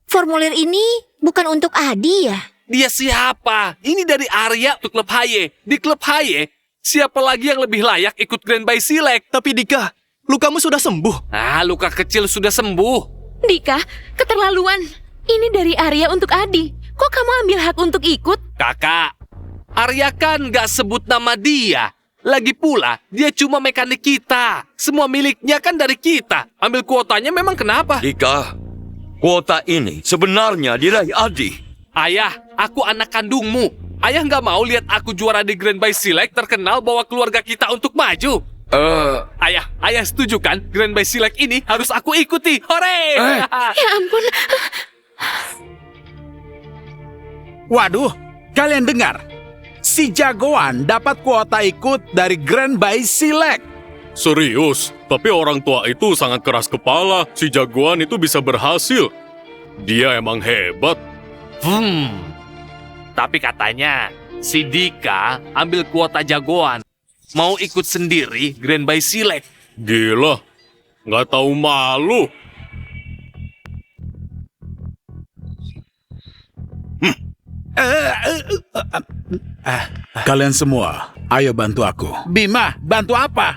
S4: Formulir ini bukan untuk Adi ya?
S6: Dia siapa? Ini dari Arya untuk klub Haye. Di klub Haye, siapa lagi yang lebih layak ikut Grand by Select?
S7: Tapi Dika, lukamu sudah sembuh.
S6: Luka kecil sudah sembuh.
S5: Dika, keterlaluan. Ini dari Arya untuk Adi. Kok kamu ambil hak untuk ikut?
S6: Kakak, Arya kan gak sebut nama dia. Lagi pula, dia cuma mekanik kita. Semua miliknya kan dari kita. Ambil kuotanya memang kenapa?
S8: Dika, kuota ini sebenarnya diraih Adi.
S6: Ayah, aku anak kandungmu. Ayah nggak mau lihat aku juara di Grand by Select terkenal bawa keluarga kita untuk maju. Ayah setuju kan? Grand by Select ini harus aku ikuti. Hore!
S5: Ya ampun.
S2: Waduh, kalian dengar? Si jagoan dapat kuota ikut dari Grand by Select.
S3: Serius, tapi orang tua itu sangat keras kepala. Si jagoan itu bisa berhasil. Dia emang hebat.
S6: Tapi katanya si Dika ambil kuota jagoan. Mau ikut sendiri Grand by Select.
S3: Gila, nggak tahu malu.
S2: Kalian semua, ayo bantu aku. Bima, bantu apa?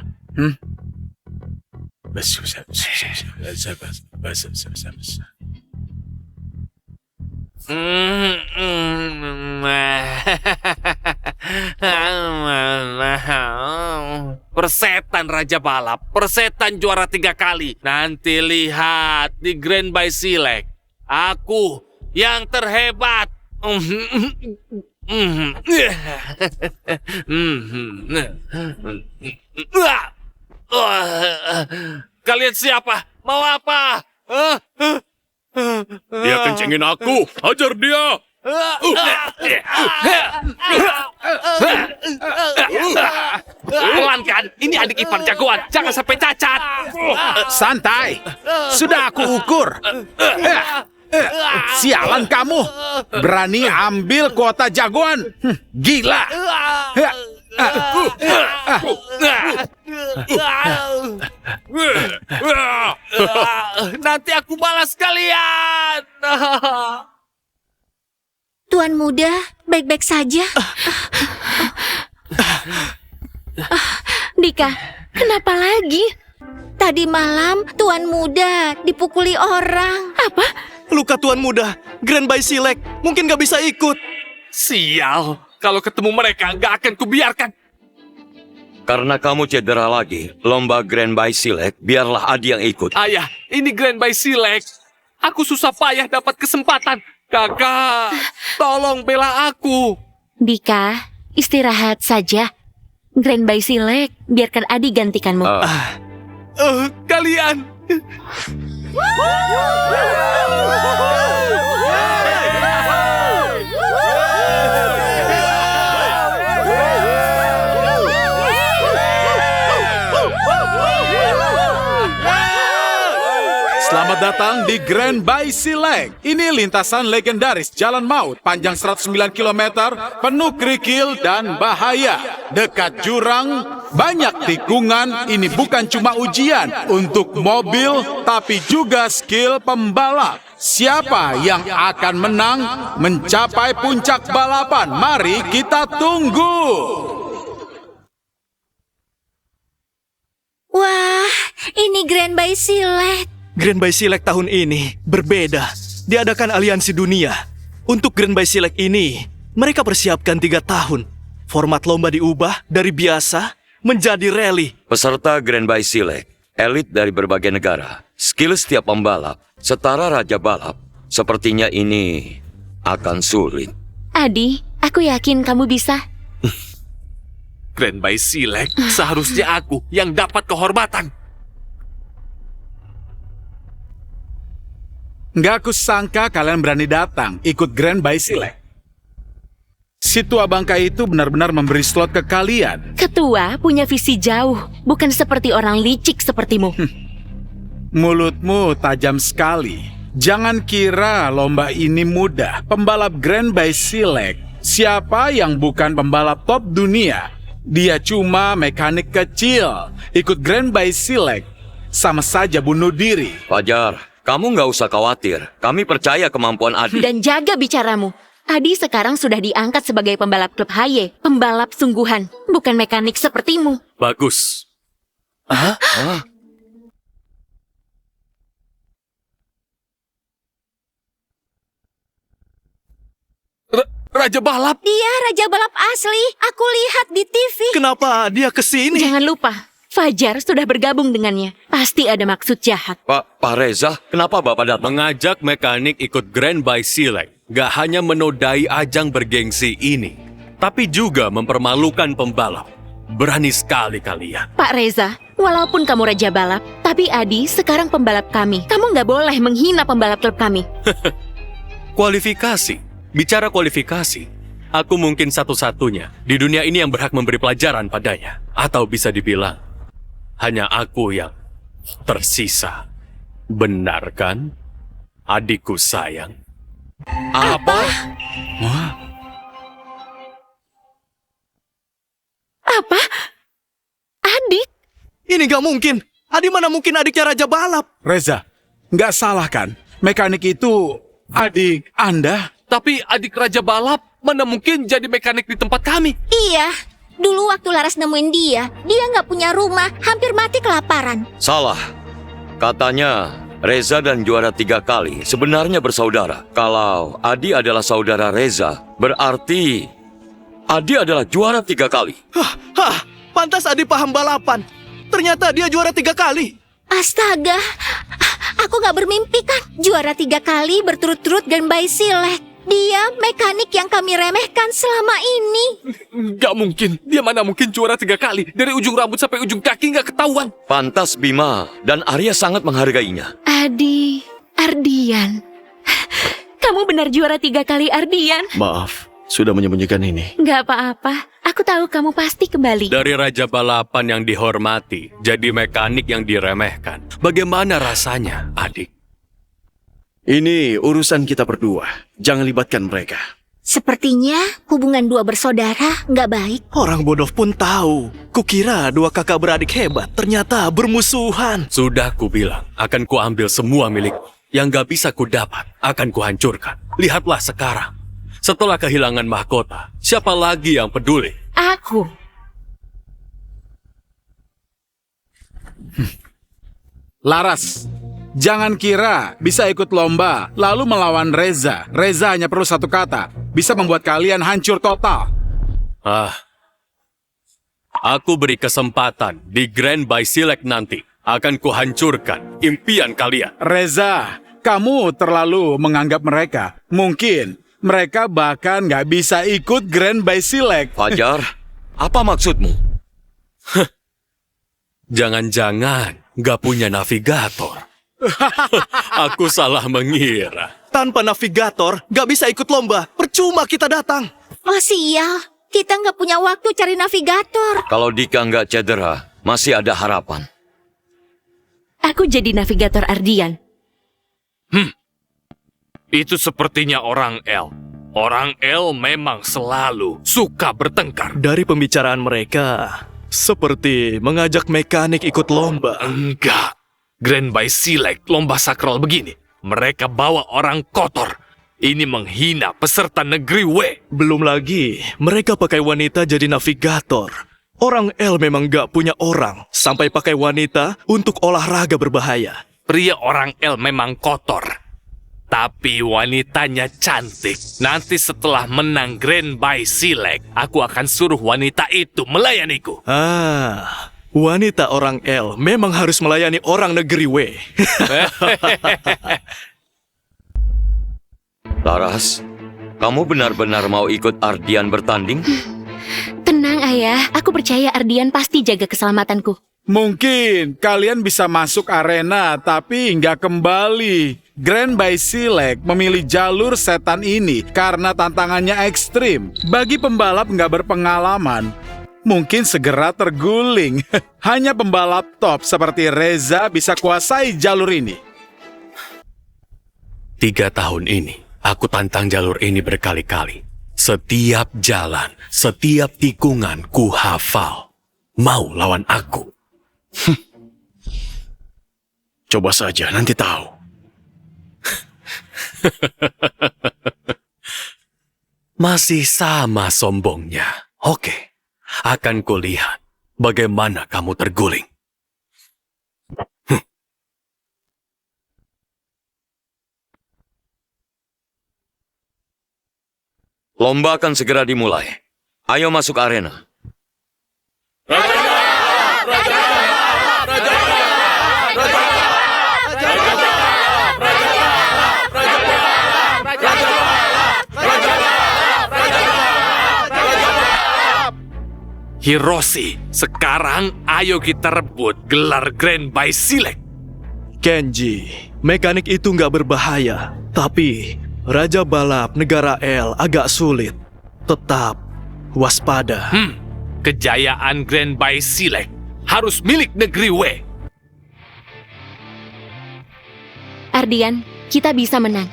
S6: Persetan Raja Balap, persetan juara 3 kali. Nanti lihat di Grand by Select. Aku yang terhebat. Kalian siapa? Mau apa?
S3: Dia kencengin aku. Hajar dia.
S6: Pelan kan? Ini adik ipar jagoan. Jangan sampai cacat.
S2: Santai, sudah aku ukur. Sialan kamu, berani ambil kuota jagoan. Gila.
S6: Nanti aku balas kalian.
S4: Tuan muda, baik-baik saja.
S5: Dika, kenapa lagi?
S4: Tadi malam Tuan muda dipukuli orang.
S5: Apa?
S7: Luka tuan muda, Grand by Select. Mungkin gak bisa ikut.
S6: Sial, kalau ketemu mereka gak akan kubiarkan.
S8: Karena kamu cedera lagi, lomba Grand by Select, biarlah Adi yang ikut.
S6: Ayah, ini Grand by Select. Aku susah payah dapat kesempatan. Kakak, tolong bela aku.
S5: Dika, istirahat saja. Grand by Select, biarkan Adi gantikanmu.
S6: Kalian.
S2: Selamat datang di Grand by Select. Ini lintasan legendaris Jalan Maut, panjang 109 km, penuh kerikil dan bahaya. Dekat jurang, banyak tikungan. Ini bukan cuma ujian untuk mobil, tapi juga skill pembalap. Siapa yang akan menang mencapai puncak balapan? Mari kita tunggu.
S4: Wah, ini Grand by Select.
S7: Grand by Select tahun ini berbeda. Diadakan aliansi dunia. Untuk Grand by Select ini, mereka persiapkan 3 tahun. Format lomba diubah dari biasa menjadi rally.
S8: Peserta Grand by Select, elit dari berbagai negara. Skill setiap pembalap Setara Raja Balap, sepertinya ini akan sulit.
S5: Adi, aku yakin kamu bisa.
S6: Grand Baisilek, seharusnya aku yang dapat kehormatan.
S2: Nggak kusangka kalian berani datang ikut Grand Baisilek. Si tua bangka itu benar-benar memberi slot ke kalian.
S5: Ketua punya visi jauh, bukan seperti orang licik sepertimu.
S2: Mulutmu tajam sekali. Jangan kira lomba ini mudah. Pembalap Grand Baisilek, siapa yang bukan pembalap top dunia? Dia cuma mekanik kecil. Ikut Grand Baisilek sama saja bunuh diri.
S8: Fajar, kamu nggak usah khawatir. Kami percaya kemampuan Adi.
S5: Dan jaga bicaramu. Adi sekarang sudah diangkat sebagai pembalap klub Haye, pembalap sungguhan, bukan mekanik sepertimu.
S3: Bagus.
S6: Raja Balap,
S4: Dia Raja Balap asli. Aku lihat di TV.
S7: Kenapa dia kesini?
S5: Jangan lupa, Fajar sudah bergabung dengannya. Pasti ada maksud jahat.
S8: Pak Reza, kenapa Bapak datang?
S3: Mengajak mekanik ikut Grand Baisilek gak hanya menodai ajang bergengsi ini, tapi juga mempermalukan pembalap. Berani sekali kalian.
S5: Pak Reza, walaupun kamu Raja Balap, tapi Adi sekarang pembalap kami. Kamu nggak boleh menghina pembalap klub kami.
S3: Kualifikasi. Bicara kualifikasi, aku mungkin satu-satunya di dunia ini yang berhak memberi pelajaran padanya. Atau bisa dibilang, hanya aku yang tersisa. Benar kan, adikku sayang?
S6: apa?
S5: Apa? Adik?
S7: Ini gak mungkin. Adi mana mungkin adiknya Raja Balap?
S2: Reza, nggak salah kan? Mekanik itu adik Anda?
S6: Tapi adik Raja Balap mana mungkin jadi mekanik di tempat kami?
S4: Iya. Dulu waktu Laras nemuin dia nggak punya rumah, hampir mati kelaparan.
S8: Salah. Katanya Reza dan juara 3 kali sebenarnya bersaudara. Kalau Adi adalah saudara Reza, berarti Adi adalah juara 3 kali.
S7: Pantas Adi paham balapan. Ternyata dia juara 3 kali.
S4: Astaga, aku nggak bermimpi kan. Juara 3 kali berturut-turut Grand Baisilek. Dia mekanik yang kami remehkan selama ini.
S6: Gak mungkin. Dia mana mungkin juara 3 kali. Dari ujung rambut sampai ujung kaki gak ketahuan.
S8: Pantas Bima dan Arya sangat menghargainya.
S5: Adi, Ardian. Kamu benar juara 3 kali, Ardian.
S1: Maaf, sudah menyembunyikan ini.
S5: Nggak apa-apa. Aku tahu kamu pasti kembali.
S3: Dari Raja Balapan yang dihormati, jadi mekanik yang diremehkan. Bagaimana rasanya, adik?
S1: Ini urusan kita berdua. Jangan libatkan mereka.
S4: Sepertinya hubungan dua bersaudara nggak baik.
S7: Orang bodoh pun tahu. Kukira 2 kakak beradik hebat, ternyata bermusuhan.
S3: Sudah kubilang, akan kuambil semua milik yang gak bisa kudapat, akan kuhancurkan. Lihatlah sekarang. Setelah kehilangan mahkota, siapa lagi yang peduli?
S5: Aku.
S2: Laras, jangan kira bisa ikut lomba lalu melawan Reza. Reza hanya perlu 1 kata, bisa membuat kalian hancur total.
S3: Aku beri kesempatan di Grand Baisilek nanti. Akan kuhancurkan impian kalian.
S2: Reza, kamu terlalu menganggap mereka. Mungkin mereka bahkan nggak bisa ikut Grand Baisilek.
S8: Fajar, apa maksudmu?
S3: Jangan-jangan gak punya navigator. Aku salah mengira.
S7: Tanpa navigator, gak bisa ikut lomba. Percuma kita datang.
S4: Oh sial, kita nggak punya waktu cari navigator.
S8: Kalau Dika nggak cedera, masih ada harapan.
S5: Aku jadi navigator Ardian.
S6: Itu sepertinya orang El. Orang El memang selalu suka bertengkar.
S7: Dari pembicaraan mereka, seperti mengajak mekanik ikut lomba.
S6: Enggak. Grand Baisilek, lomba sakral begini. Mereka bawa orang kotor. Ini menghina peserta negeri W.
S7: Belum lagi, mereka pakai wanita jadi navigator. Orang L memang gak punya orang, sampai pakai wanita untuk olahraga berbahaya.
S6: Pria orang El memang kotor. Tapi wanitanya cantik. Nanti setelah menang Grand Baisilek, aku akan suruh wanita itu melayaniku.
S7: Wanita orang L memang harus melayani orang negeri W.
S8: Laras, kamu benar-benar mau ikut Ardian bertanding?
S5: Tenang ayah, aku percaya Ardian pasti jaga keselamatanku.
S2: Mungkin kalian bisa masuk arena, tapi nggak kembali. Grand Baisilek memilih jalur setan ini karena tantangannya ekstrim. Bagi pembalap nggak berpengalaman, mungkin segera terguling. Hanya pembalap top seperti Reza bisa kuasai jalur ini.
S3: 3 tahun ini, aku tantang jalur ini berkali-kali. Setiap jalan, setiap tikungan ku hafal. Mau lawan aku?
S1: Coba saja, nanti tahu.
S3: Masih sama sombongnya. Oke, akan kulihat bagaimana kamu terguling.
S8: Lomba akan segera dimulai. Ayo masuk arena.
S6: Hiroshi, sekarang ayo kita rebut gelar Grand Baisilek.
S7: Kenji, mekanik itu nggak berbahaya. Tapi Raja Balap negara L agak sulit. Tetap waspada.
S6: Kejayaan Grand Baisilek harus milik negeri W.
S5: Ardian, kita bisa menang.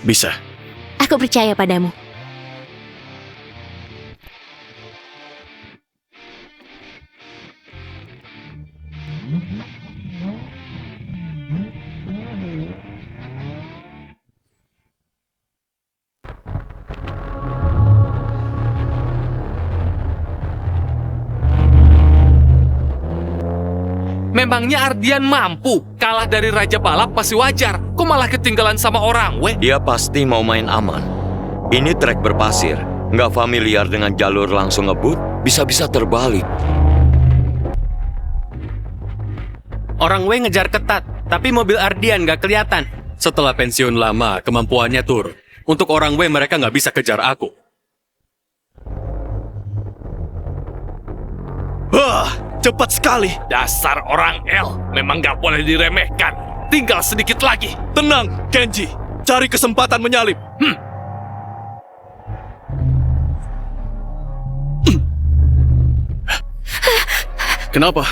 S1: Bisa.
S5: Aku percaya padamu.
S6: Memangnya Ardian mampu kalah dari Raja Balap masih wajar. Kok malah ketinggalan sama orang, weh?
S8: Dia pasti mau main aman. Ini trek berpasir, nggak familiar dengan jalur langsung ngebut, bisa-bisa terbalik.
S3: Orang W ngejar ketat, tapi mobil Ardian nggak kelihatan. Setelah pensiun lama, kemampuannya turun. Untuk orang W, mereka nggak bisa kejar aku.
S7: Wah, cepat sekali.
S6: Dasar orang L memang nggak boleh diremehkan. Tinggal sedikit lagi.
S7: Tenang, Kenji. Cari kesempatan menyalip.
S1: Kenapa?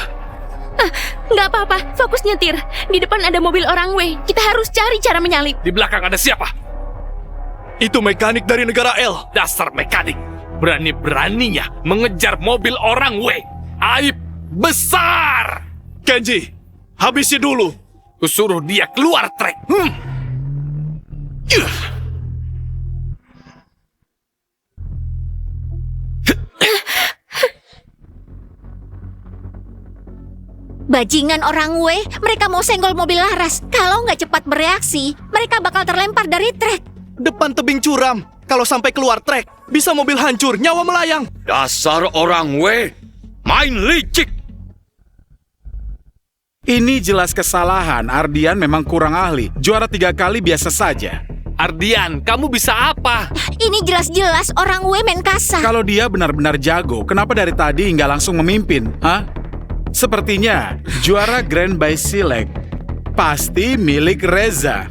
S5: Nggak apa-apa, fokus nyetir. Di depan ada mobil orang W. Kita harus cari cara menyalip.
S6: Di belakang ada siapa?
S7: Itu mekanik dari negara L.
S6: Dasar mekanik. Berani-beraninya mengejar mobil orang W. Aib besar.
S7: Kenji, habisi dulu.
S6: Kusuruh dia keluar trek.
S4: Bajingan orang W, mereka mau senggol mobil Laras. Kalau nggak cepat bereaksi, mereka bakal terlempar dari trek.
S7: Depan tebing curam. Kalau sampai keluar trek, bisa mobil hancur, nyawa melayang.
S8: Dasar orang W, main licik.
S2: Ini jelas kesalahan. Ardian memang kurang ahli. Juara 3 kali biasa saja.
S6: Ardian, kamu bisa apa?
S4: Ini jelas-jelas orang W main kasar.
S2: Kalau dia benar-benar jago, kenapa dari tadi nggak langsung memimpin? Hah? Sepertinya juara Grand Baisilek pasti milik Reza.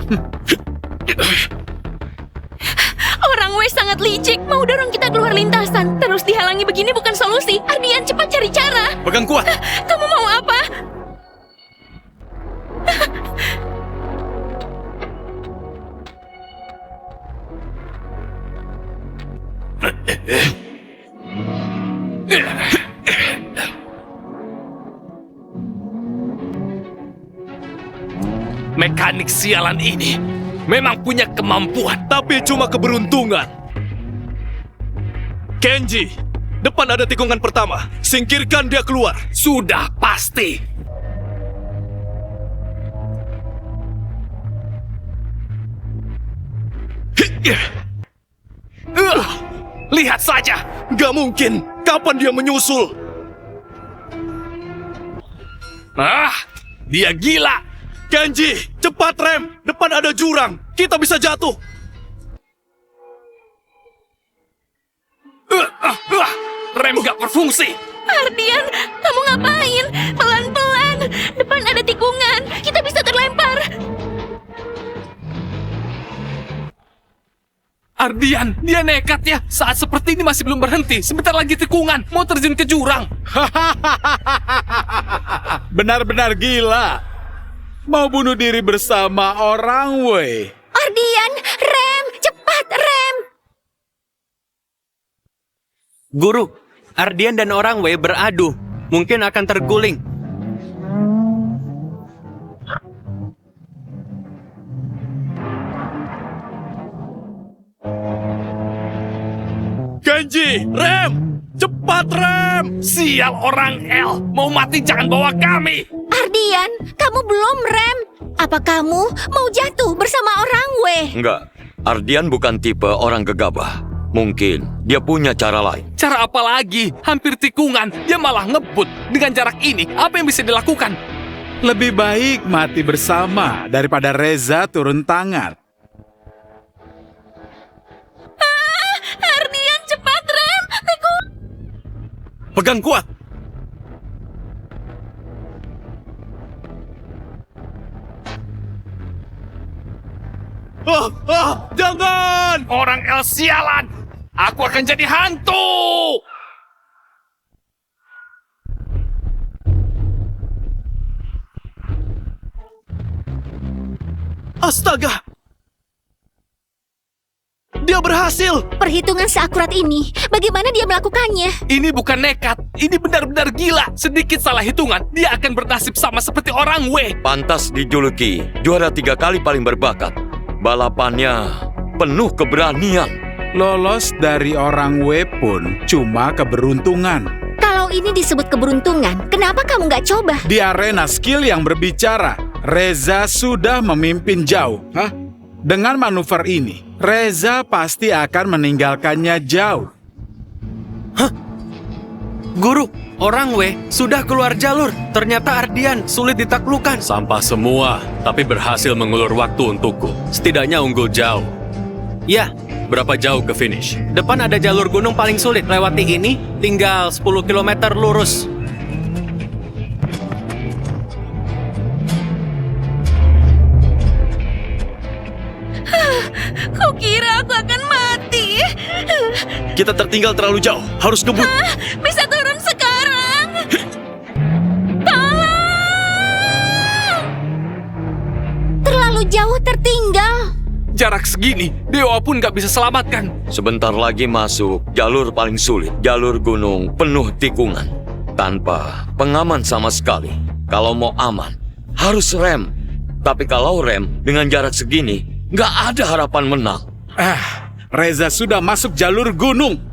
S5: Orang W sangat licik, mau dorong kita keluar lintasan. Terus dihalangi begini bukan solusi. Ardian, cepat cari cara.
S3: Pegang kuat.
S5: Kamu mau apa?
S6: Mekanik sialan ini memang punya kemampuan.
S7: Tapi cuma keberuntungan. Kenji, depan ada tikungan pertama. Singkirkan dia keluar.
S6: Sudah pasti. Lihat saja.
S7: Gak mungkin. Kapan dia menyusul?
S6: Dia gila.
S7: Kenji, cepat rem! Depan ada jurang. Kita bisa jatuh.
S6: Rem gak berfungsi.
S5: Ardian, kamu ngapain? Pelan-pelan. Depan ada tikungan. Kita bisa terlempar.
S6: Ardian, dia nekat ya. Saat seperti ini masih belum berhenti. Sebentar lagi tikungan. Mau terjun ke jurang.
S2: Benar-benar gila. Mau bunuh diri bersama orang weh.
S4: Ardian, rem! Cepat, rem!
S3: Guru, Ardian dan orang W beradu. Mungkin akan terguling.
S7: Kenji, rem! Cepat rem!
S6: Sial orang L. Mau mati jangan bawa kami.
S4: Ardian, kamu belum rem. Apa kamu mau jatuh bersama orang weh?
S8: Enggak, Ardian bukan tipe orang gegabah. Mungkin dia punya cara lain.
S6: Cara apa lagi? Hampir tikungan. Dia malah ngebut. Dengan jarak ini, apa yang bisa dilakukan?
S2: Lebih baik mati bersama daripada Reza turun tangan.
S5: Ardian, cepat rem.
S1: Pegang kuat.
S7: Jangan!
S6: Orang L sialan. Aku akan jadi hantu.
S7: Astaga! Dia berhasil!
S4: Perhitungan seakurat ini, bagaimana dia melakukannya?
S6: Ini bukan nekat. Ini benar-benar gila. Sedikit salah hitungan, dia akan bernasib sama seperti orang W.
S8: Pantas dijuluki juara 3 kali paling berbakat. Balapannya penuh keberanian.
S2: Lolos dari orang W pun cuma keberuntungan.
S4: Kalau ini disebut keberuntungan, kenapa kamu nggak coba?
S2: Di arena skill yang berbicara, Reza sudah memimpin jauh. Dengan manuver ini, Reza pasti akan meninggalkannya jauh.
S3: Guru, orang W sudah keluar jalur. Ternyata Ardian sulit ditaklukkan. Sampah semua, tapi berhasil mengulur waktu untukku. Setidaknya unggul jauh. Ya, berapa jauh ke finish? Depan ada jalur gunung paling sulit. Lewati ini, tinggal 10 km lurus.
S5: Kukira aku akan mati.
S1: Kita tertinggal terlalu jauh. Harus ngebut.
S5: Bisa turun sekarang. Tolong!
S4: Terlalu jauh tertinggal.
S6: Jarak segini, dewa pun gak bisa selamatkan.
S8: Sebentar lagi masuk jalur paling sulit. Jalur gunung penuh tikungan. Tanpa pengaman sama sekali. Kalau mau aman, harus rem. Tapi kalau rem dengan jarak segini, nggak ada harapan menang.
S2: Reza sudah masuk jalur gunung.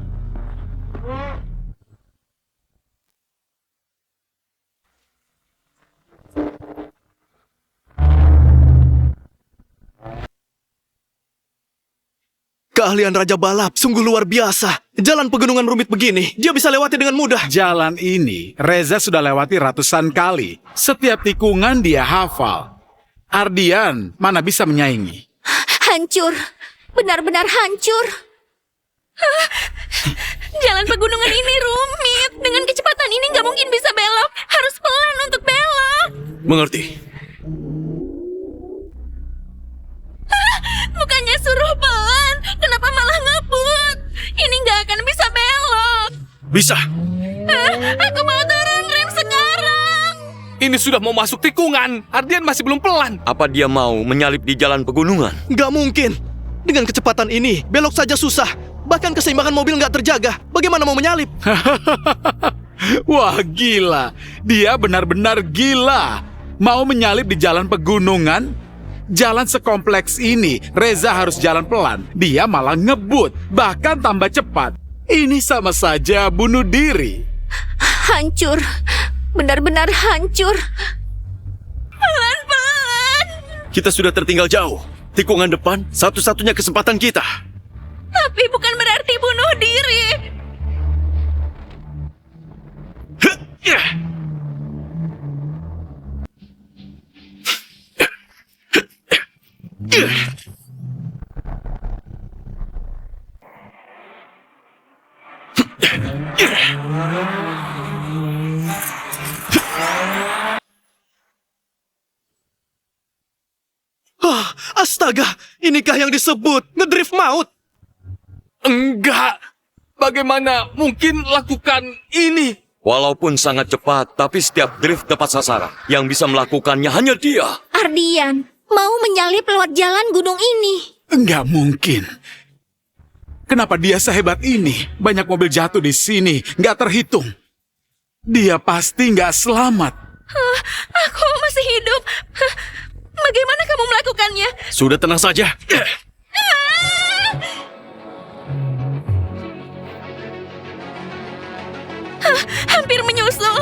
S7: Keahlian Raja Balap sungguh luar biasa. Jalan pegunungan rumit begini, dia bisa lewati dengan mudah.
S2: Jalan ini, Reza sudah lewati ratusan kali. Setiap tikungan dia hafal. Ardian mana bisa menyaingi?
S4: Hancur. Benar-benar hancur.
S5: Jalan pegunungan ini rumit. Dengan kecepatan ini nggak mungkin bisa belok. Harus pelan untuk belok.
S1: Mengerti.
S5: Bukannya suruh pelan, kenapa malah ngebut? Ini nggak akan bisa belok.
S1: Bisa.
S5: Aku mau turun rem sekarang.
S6: Ini sudah mau masuk tikungan. Ardian masih belum pelan.
S8: Apa dia mau menyalip di jalan pegunungan?
S7: Nggak mungkin. Dengan kecepatan ini, belok saja susah. Bahkan keseimbangan mobil nggak terjaga. Bagaimana mau menyalip?
S2: Wah, gila. Dia benar-benar gila. Mau menyalip di jalan pegunungan? Jalan sekompleks ini, Reza harus jalan pelan. Dia malah ngebut, bahkan tambah cepat. Ini sama saja bunuh diri.
S4: Hancur. Benar-benar hancur.
S5: Pelan-pelan.
S1: Kita sudah tertinggal jauh. Tikungan depan, satu-satunya kesempatan kita.
S5: Tapi bukan berarti bunuh diri.
S7: Astaga, inikah yang disebut ngedrift maut?
S6: Enggak. Bagaimana mungkin lakukan ini?
S8: Walaupun sangat cepat, tapi setiap drift tepat sasaran. Yang bisa melakukannya hanya dia.
S4: Ardian, mau menyalip lewat jalan gunung ini.
S2: Enggak mungkin. Kenapa dia sehebat ini? Banyak mobil jatuh di sini, nggak terhitung. Dia pasti nggak selamat.
S5: Aku masih hidup. Bagaimana kamu melakukannya?
S1: Sudah tenang saja.
S5: Hampir menyusul.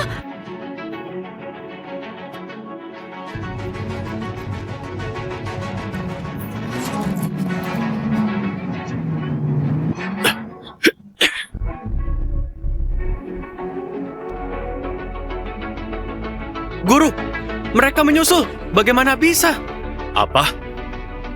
S3: Guru, mereka menyusul. Bagaimana bisa? Apa?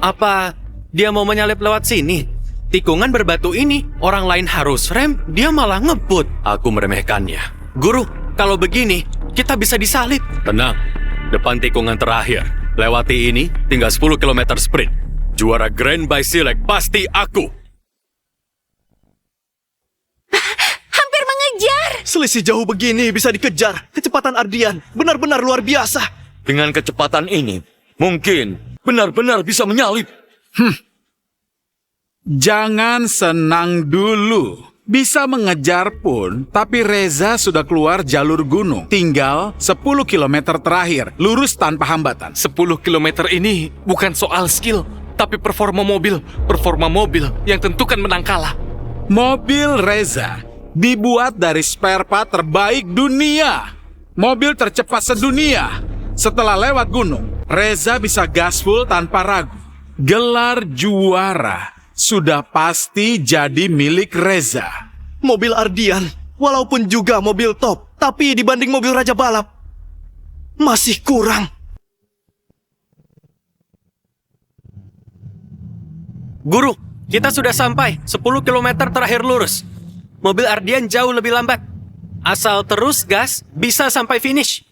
S3: Apa dia mau menyalip lewat sini? Tikungan berbatu ini, orang lain harus rem, dia malah ngebut. Aku meremehkannya. Guru, kalau begini, kita bisa disalip. Tenang, depan tikungan terakhir. Lewati ini, tinggal 10 km sprint. Juara Grand by Silek pasti aku.
S4: Hampir mengejar.
S7: Selisih jauh begini bisa dikejar. Kecepatan Ardian benar-benar luar biasa.
S8: Dengan kecepatan ini, mungkin benar-benar bisa menyalip.
S2: Jangan senang dulu. Bisa mengejar pun, tapi Reza sudah keluar jalur gunung. Tinggal 10 km terakhir, lurus tanpa hambatan.
S6: 10 km ini bukan soal skill, tapi performa mobil. Performa mobil yang tentukan menang kalah.
S2: Mobil Reza dibuat dari spare part terbaik dunia. Mobil tercepat sedunia. Setelah lewat gunung, Reza bisa gaspol tanpa ragu. Gelar juara sudah pasti jadi milik Reza.
S7: Mobil Ardian, walaupun juga mobil top, tapi dibanding mobil Raja Balap, masih kurang.
S3: Guru, kita sudah sampai. 10 km terakhir lurus. Mobil Ardian jauh lebih lambat. Asal terus gas, bisa sampai finish.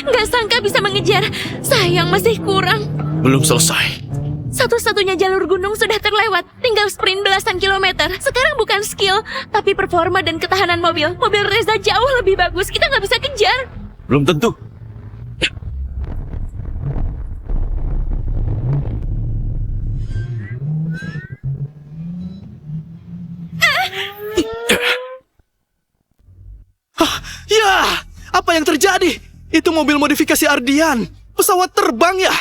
S5: Gak sangka bisa mengejar. Sayang masih kurang.
S1: Belum selesai.
S5: Satu-satunya jalur gunung sudah terlewat. Tinggal sprint belasan kilometer. Sekarang bukan skill, tapi performa dan ketahanan mobil. Mobil Reza jauh lebih bagus. Kita nggak bisa kejar.
S1: Belum tentu.
S7: Ya, apa yang terjadi? Itu mobil modifikasi Ardian. Pesawat terbang ya?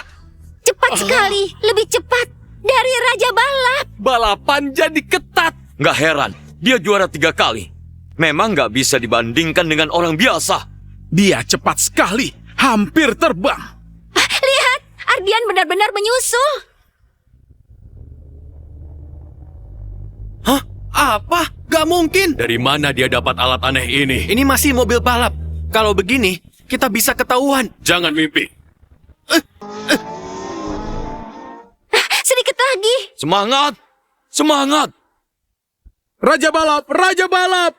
S4: Cepat sekali, lebih cepat dari Raja Balap.
S6: Balapan jadi ketat.
S8: Nggak heran, dia juara 3 kali. Memang nggak bisa dibandingkan dengan orang biasa.
S2: Dia cepat sekali, hampir terbang.
S4: Lihat, Ardian benar-benar menyusul.
S3: Hah? Apa? Gak mungkin. Dari mana dia dapat alat aneh ini? Ini masih mobil balap. Kalau begini, kita bisa ketahuan. Jangan mimpi.
S4: Sedikit lagi.
S8: Semangat! Semangat!
S2: Raja Balap, Raja Balap.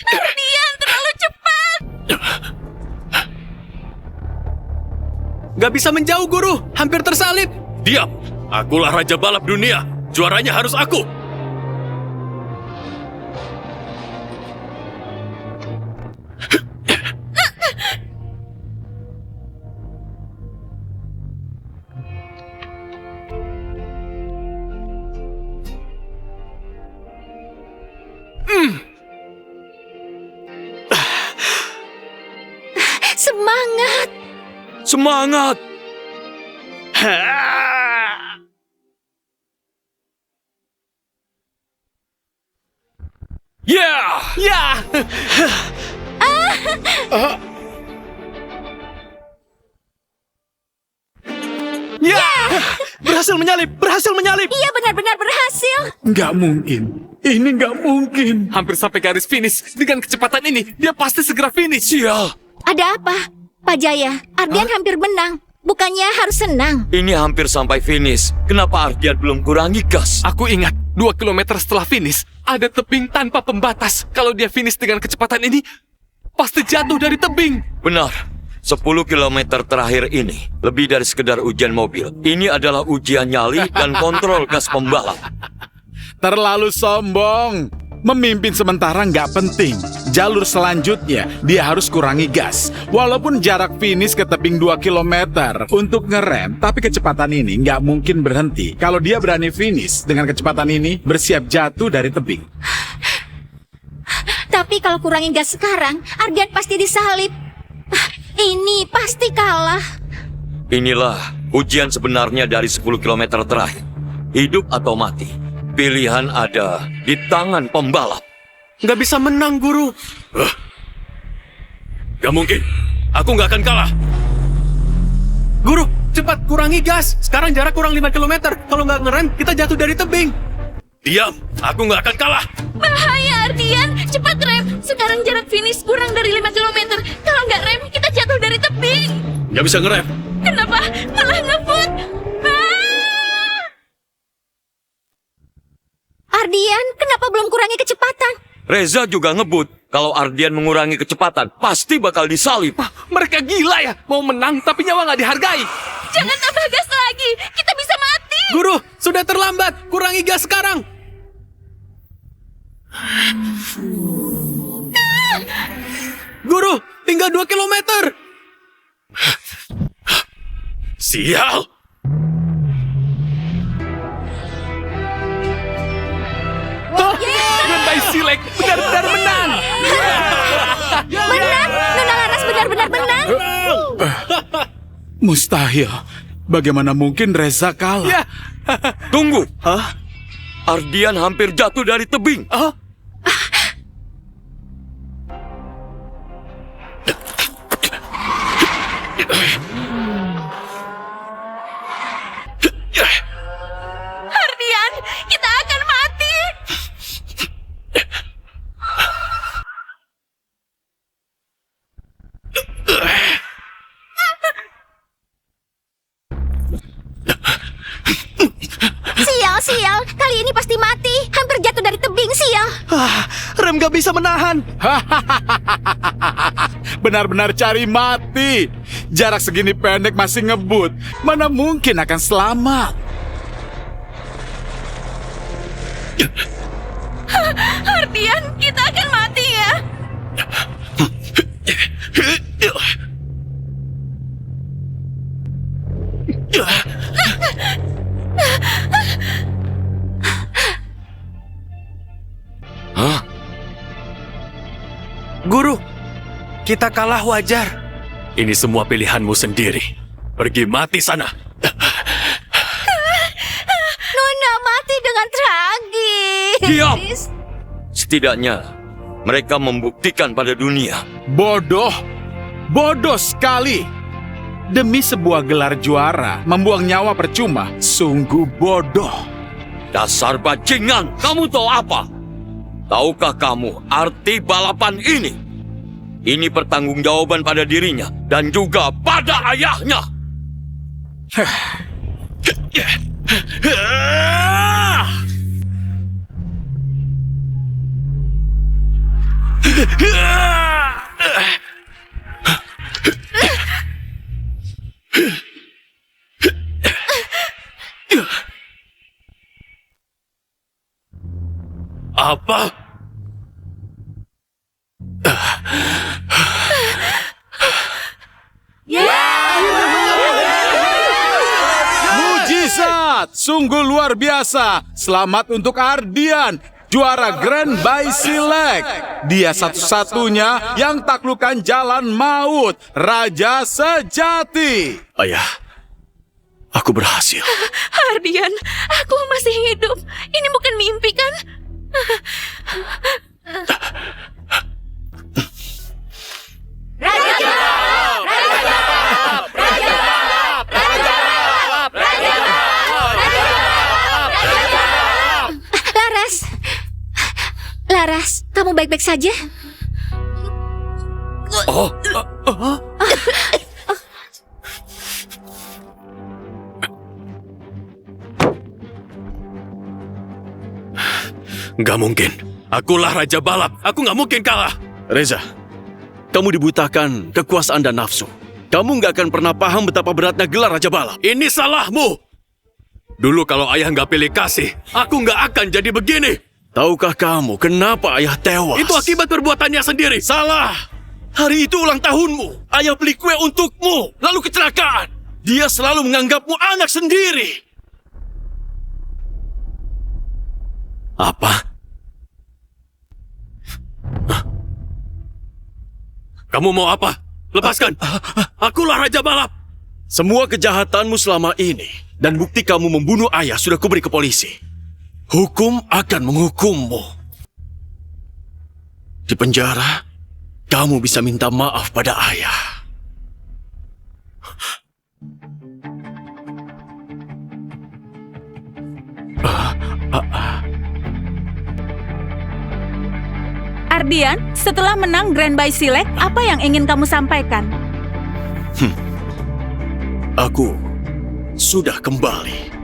S5: Ardian terlalu cepat.
S3: Gak bisa menjauh, Guru. Hampir tersalip. Diam. Akulah Raja Balap dunia. Juaranya harus aku.
S4: Semangat.
S8: Semangat!
S6: Ya! Ya!
S7: Ya! Berhasil menyalip! Berhasil menyalip!
S4: Ia benar-benar berhasil.
S2: Nggak mungkin. Ini nggak mungkin.
S6: Hampir sampai garis finish. Dengan kecepatan ini, dia pasti segera finish.
S8: Sial.
S4: Ada apa? Pak Jaya, Ardian hampir menang. Bukannya harus senang.
S8: Ini hampir sampai finish. Kenapa Ardian belum kurangi gas?
S6: Aku ingat, 2 kilometer setelah finish, ada tebing tanpa pembatas. Kalau dia finish dengan kecepatan ini, pasti jatuh dari tebing.
S8: Benar. 10 kilometer terakhir ini lebih dari sekedar ujian mobil. Ini adalah ujian nyali dan kontrol gas pembalap.
S2: Terlalu sombong. Memimpin sementara nggak penting. Jalur selanjutnya, dia harus kurangi gas. Walaupun jarak finish ke tebing 2 kilometer untuk ngerem, tapi kecepatan ini nggak mungkin berhenti. Kalau dia berani finish dengan kecepatan ini, bersiap jatuh dari tebing.
S4: Tapi kalau kurangin gas sekarang, Ardian pasti disalip. Ini pasti kalah.
S8: Inilah ujian sebenarnya dari 10 kilometer terakhir. Hidup atau mati. Pilihan ada di tangan pembalap.
S3: Nggak bisa menang, Guru.
S1: Gak mungkin. Aku nggak akan kalah.
S3: Guru, cepat kurangi gas. Sekarang jarak kurang 5 km. Kalau nggak ngerem, kita jatuh dari tebing.
S1: Diam. Aku nggak akan kalah.
S5: Bahaya, Ardian. Cepat rem. Sekarang jarak finish kurang dari 5 km. Kalau nggak rem, kita jatuh dari tebing.
S1: Nggak bisa ngerem.
S5: Kenapa malah ngebut?
S4: Ardian, kenapa belum kurangi kecepatan?
S8: Reza juga ngebut. Kalau Ardian mengurangi kecepatan, pasti bakal disalip.
S6: Mereka gila ya, mau menang tapi nyawa nggak dihargai.
S5: Jangan tambah gas lagi. Kita bisa mati.
S3: Guru, sudah terlambat. Kurangi gas sekarang. Guru, tinggal 2 kilometer.
S1: Sial.
S6: Grand by Silek benar-benar menang.
S4: Menang, Nona Laras benar-benar menang.
S2: Mustahil. Bagaimana mungkin Reza kalah?
S8: Tunggu. Ardian hampir jatuh dari tebing.
S5: Ardian, kita akan mati.
S4: Sial, kali ini pasti mati. Hampir jatuh dari tebing, sial.
S7: Rem gak bisa menahan.
S2: Benar-benar cari mati. Jarak segini pendek masih ngebut. Mana mungkin akan selamat?
S5: Ardian, kita akan mati ya.
S3: Guru, kita kalah wajar.
S1: Ini semua pilihanmu sendiri. Pergi mati sana.
S4: Nona mati dengan tragis.
S8: Diam! Setidaknya, mereka membuktikan pada dunia.
S2: Bodoh. Bodoh sekali. Demi sebuah gelar juara, membuang nyawa percuma. Sungguh bodoh.
S8: Dasar bajingan, kamu tahu apa? Tahukah kamu arti balapan ini? Ini pertanggungjawaban pada dirinya dan juga pada ayahnya.
S1: Apa?
S2: Mujizat, sungguh luar biasa. Selamat untuk Ardian, juara Grand by Silek. Dia satu-satunya yang taklukkan jalan maut, raja sejati.
S1: Ayah, aku berhasil.
S5: Ardian, aku masih hidup. Ini bukan mimpi kan?
S4: baik-baik saja?
S3: Nggak mungkin. Akulah Raja Balap. Aku nggak mungkin kalah.
S1: Reza, kamu dibutakan kekuasaan dan nafsu. Kamu nggak akan pernah paham betapa beratnya gelar Raja Balap.
S3: Ini salahmu. Dulu kalau ayah nggak pilih kasih, aku nggak akan jadi begini.
S1: Tahukah kamu kenapa ayah tewas?
S3: Itu akibat perbuatannya sendiri.
S1: Salah! Hari itu ulang tahunmu. Ayah beli kue untukmu. Lalu kecelakaan. Dia selalu menganggapmu anak sendiri.
S3: Apa? Kamu mau apa? Lepaskan. Akulah Raja Balap.
S1: Semua kejahatanmu selama ini dan bukti kamu membunuh ayah sudah kuberi ke polisi. Hukum akan menghukummu. Di penjara, kamu bisa minta maaf pada ayah.
S9: Ardian, setelah menang Grand Bay Silek, apa yang ingin kamu sampaikan?
S1: Aku sudah kembali.